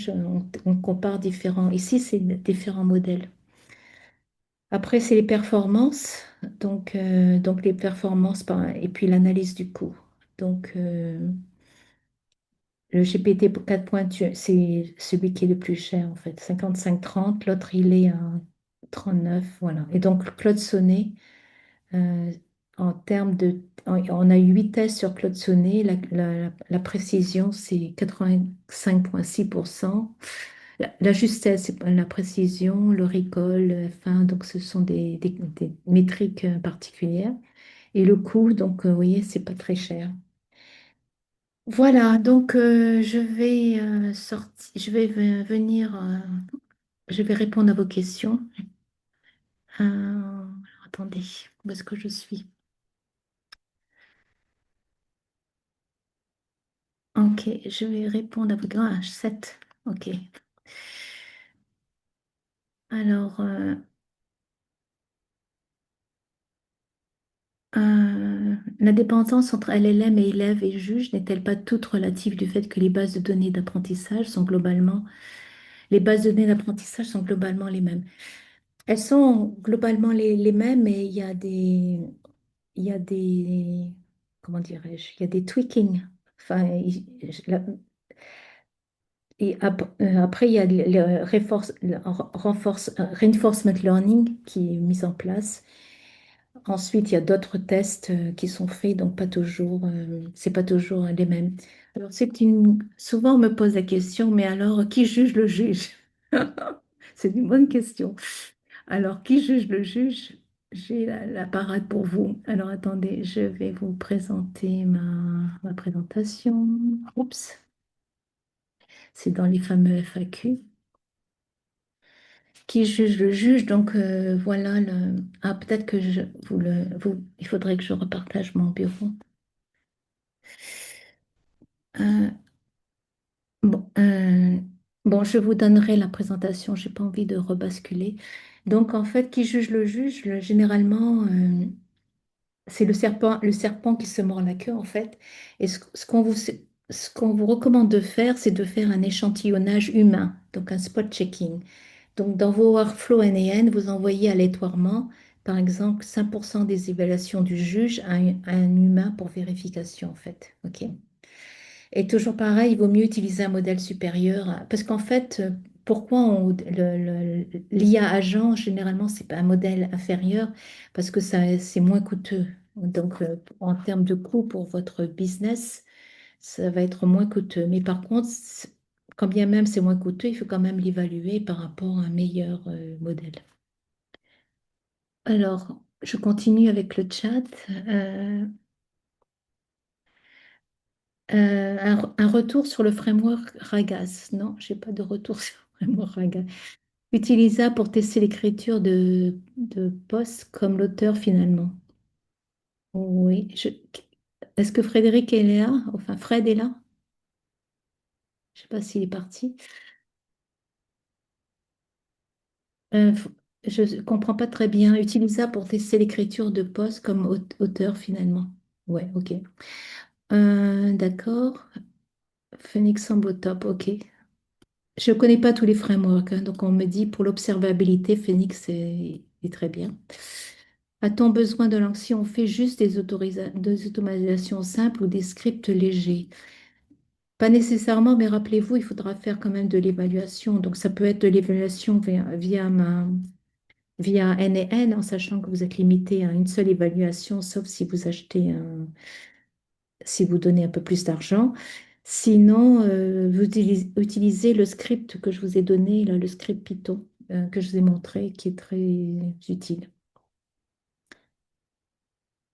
on compare différents. Ici, c'est différents modèles. Après, c'est les performances. Donc les performances et puis l'analyse du coût. Donc, Le GPT 4.0, c'est celui qui est le plus cher en fait, 55,30. L'autre, il est à 39, voilà. Et donc, Claude Sonnet, euh, en termes de... On a eu 8 tests sur Claude Sonnet. La précision, c'est 85,6%. La justesse, c'est pas la précision, le recall, fin, donc ce sont des métriques particulières. Et le coût, donc, vous voyez, c'est pas très cher. Voilà, donc je vais venir, je vais répondre à vos questions. Alors, attendez, où est-ce que je suis? Ok, je vais répondre à vos questions. Ah, 7. Ok. Alors, la dépendance entre LLM et élève et juge n'est-elle pas toute relative du fait que les bases de données d'apprentissage sont globalement les mêmes? Elles sont globalement les mêmes, mais il y a des, comment dirais-je, il y a des tweakings. Enfin, après, il y a le reinforcement learning qui est mis en place. Ensuite, il y a d'autres tests qui sont faits, donc pas toujours, c'est pas toujours les mêmes. Alors, souvent on me pose la question, mais alors qui juge le juge? C'est une bonne question. Alors, qui juge le juge? J'ai la parade pour vous. Alors, attendez, je vais vous présenter ma présentation. Oups, c'est dans les fameux FAQ. Qui juge le juge? Donc, voilà le... Ah, peut-être que il faudrait que je repartage mon bureau. Euh, bon, bon, je vous donnerai la présentation. J'ai pas envie de rebasculer. Donc, en fait, qui juge le juge? Généralement, c'est le serpent qui se mord la queue, en fait. Et ce qu'on vous recommande de faire, c'est de faire un échantillonnage humain, donc un spot checking. Donc, dans vos workflows NN, vous envoyez aléatoirement, par exemple, 5% des évaluations du juge à un humain pour vérification, en fait. OK? Et toujours pareil, il vaut mieux utiliser un modèle supérieur, parce qu'en fait, pourquoi l'IA agent, généralement, c'est pas un modèle inférieur, parce que ça, c'est moins coûteux. Donc, en termes de coût pour votre business, ça va être moins coûteux. Mais par contre, quand bien même c'est moins coûteux, il faut quand même l'évaluer par rapport à un meilleur modèle. Alors, je continue avec le chat. Euh, un retour sur le framework Ragas. Non, j'ai pas de retour sur le framework Ragas. Utilisable pour tester l'écriture de posts comme l'auteur finalement. Oui. Est-ce que Frédéric est là? Enfin, Fred est là? Je sais pas s'il est parti. F- je ne comprends pas très bien. Utilisable pour tester l'écriture de posts comme auteur finalement. Ouais, ok. D'accord. Phoenix Sambotop, ok. Je ne connais pas tous les frameworks, hein, donc on me dit pour l'observabilité, Phoenix est très bien. A-t-on besoin de langue si on fait juste des automatisations simples ou des scripts légers? Pas nécessairement, mais rappelez-vous, il faudra faire quand même de l'évaluation. Donc ça peut être de l'évaluation via N et N, en sachant que vous êtes limité à une seule évaluation, sauf si vous si vous donnez un peu plus d'argent. Sinon, vous utilisez le script que je vous ai donné, là, le script Python que je vous ai montré, qui est très utile.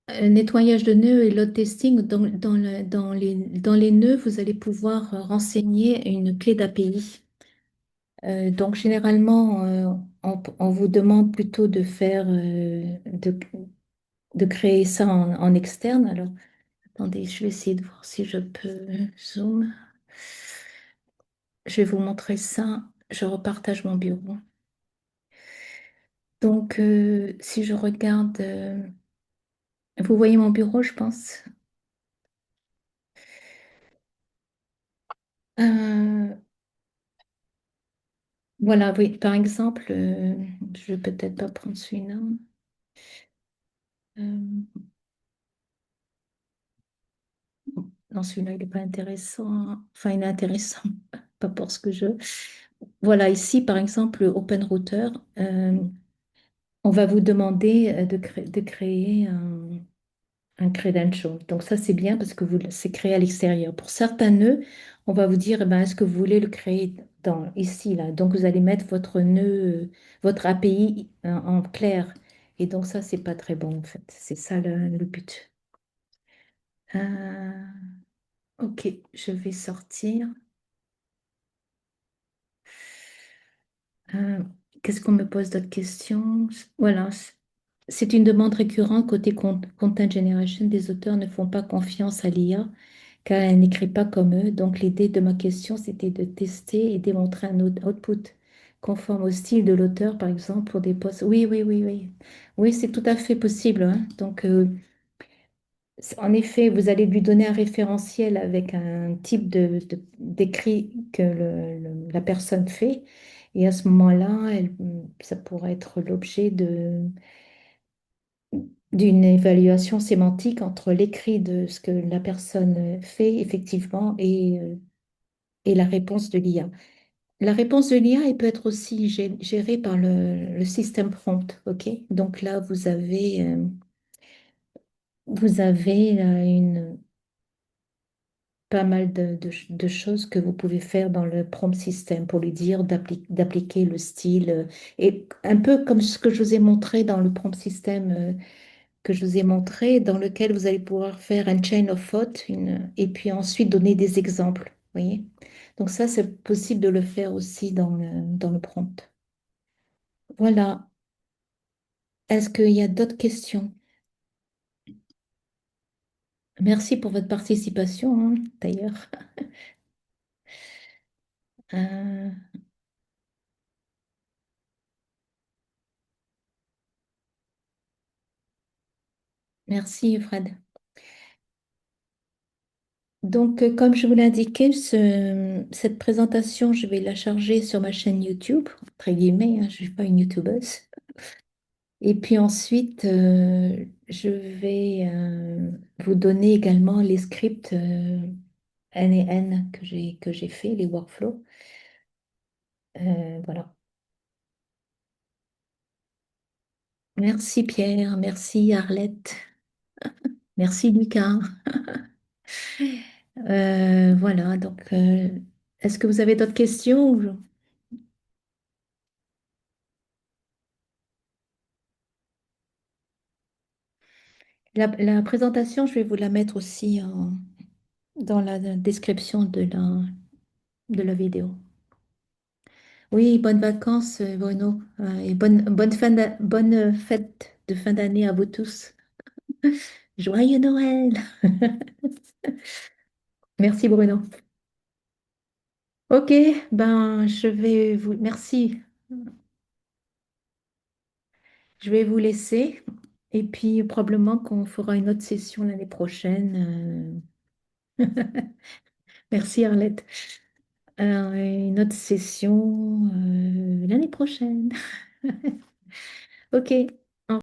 Nettoyage de nœuds et load testing, dans les nœuds, vous allez pouvoir renseigner une clé d'API. Donc, généralement, on vous demande plutôt de créer ça en externe. Alors, attendez, je vais essayer de voir si je peux zoom. Je vais vous montrer ça. Je repartage mon bureau. Donc, si je regarde, vous voyez mon bureau, je pense. Euh, voilà, oui, par exemple, je vais peut-être pas prendre celui-là. Euh, Non, celui-là, il n'est pas intéressant. Enfin, il est intéressant, pas pour ce que je... Voilà, ici, par exemple, le Open Router, on va vous demander de créer un credential. Donc ça, c'est bien parce que c'est créé à l'extérieur. Pour certains nœuds, on va vous dire, eh ben, est-ce que vous voulez le créer ici, là. Donc vous allez mettre votre nœud, votre API en clair. Et donc ça, c'est pas très bon, en fait. C'est ça le but. Euh, ok, je vais sortir. Euh, Qu'est-ce qu'on me pose d'autres questions? Voilà, c'est une demande récurrente côté Content Generation. Des auteurs ne font pas confiance à l'IA car elle n'écrit pas comme eux. Donc l'idée de ma question, c'était de tester et démontrer un output conforme au style de l'auteur, par exemple, pour des postes. Oui, oui, oui, oui. Oui, c'est tout à fait possible, hein. Donc, en effet, vous allez lui donner un référentiel avec un type d'écrit que la personne fait. Et à ce moment-là, ça pourrait être l'objet d'une évaluation sémantique entre l'écrit de ce que la personne fait effectivement et la réponse de l'IA. La réponse de l'IA, elle peut être aussi gérée par le système prompt, ok? Donc là, vous avez pas mal de choses que vous pouvez faire dans le prompt system pour lui dire d'appliquer le style et un peu comme ce que je vous ai montré dans le prompt system que je vous ai montré, dans lequel vous allez pouvoir faire un chain of thought et puis ensuite donner des exemples, vous voyez? Donc ça, c'est possible de le faire aussi dans le prompt. Voilà. Est-ce qu'il y a d'autres questions? Merci pour votre participation, hein, d'ailleurs. Euh, merci, Fred. Donc, comme je vous l'ai indiqué, cette présentation, je vais la charger sur ma chaîne YouTube, entre guillemets, hein, je ne suis pas une YouTubeuse. Et puis ensuite, je vais vous donner également les scripts N et N que j'ai fait, les workflows. Voilà. Merci Pierre, merci Arlette, merci Lucas. Voilà, donc est-ce que vous avez d'autres questions la présentation, je vais vous la mettre aussi dans la description de la vidéo. Oui, bonnes vacances, Bruno, et bonne fête de fin d'année à vous tous. Joyeux Noël! Merci, Bruno. Ok, ben, merci. Je vais vous laisser. Et puis, probablement qu'on fera une autre session l'année prochaine. Merci, Arlette. Une autre session l'année prochaine. Ok.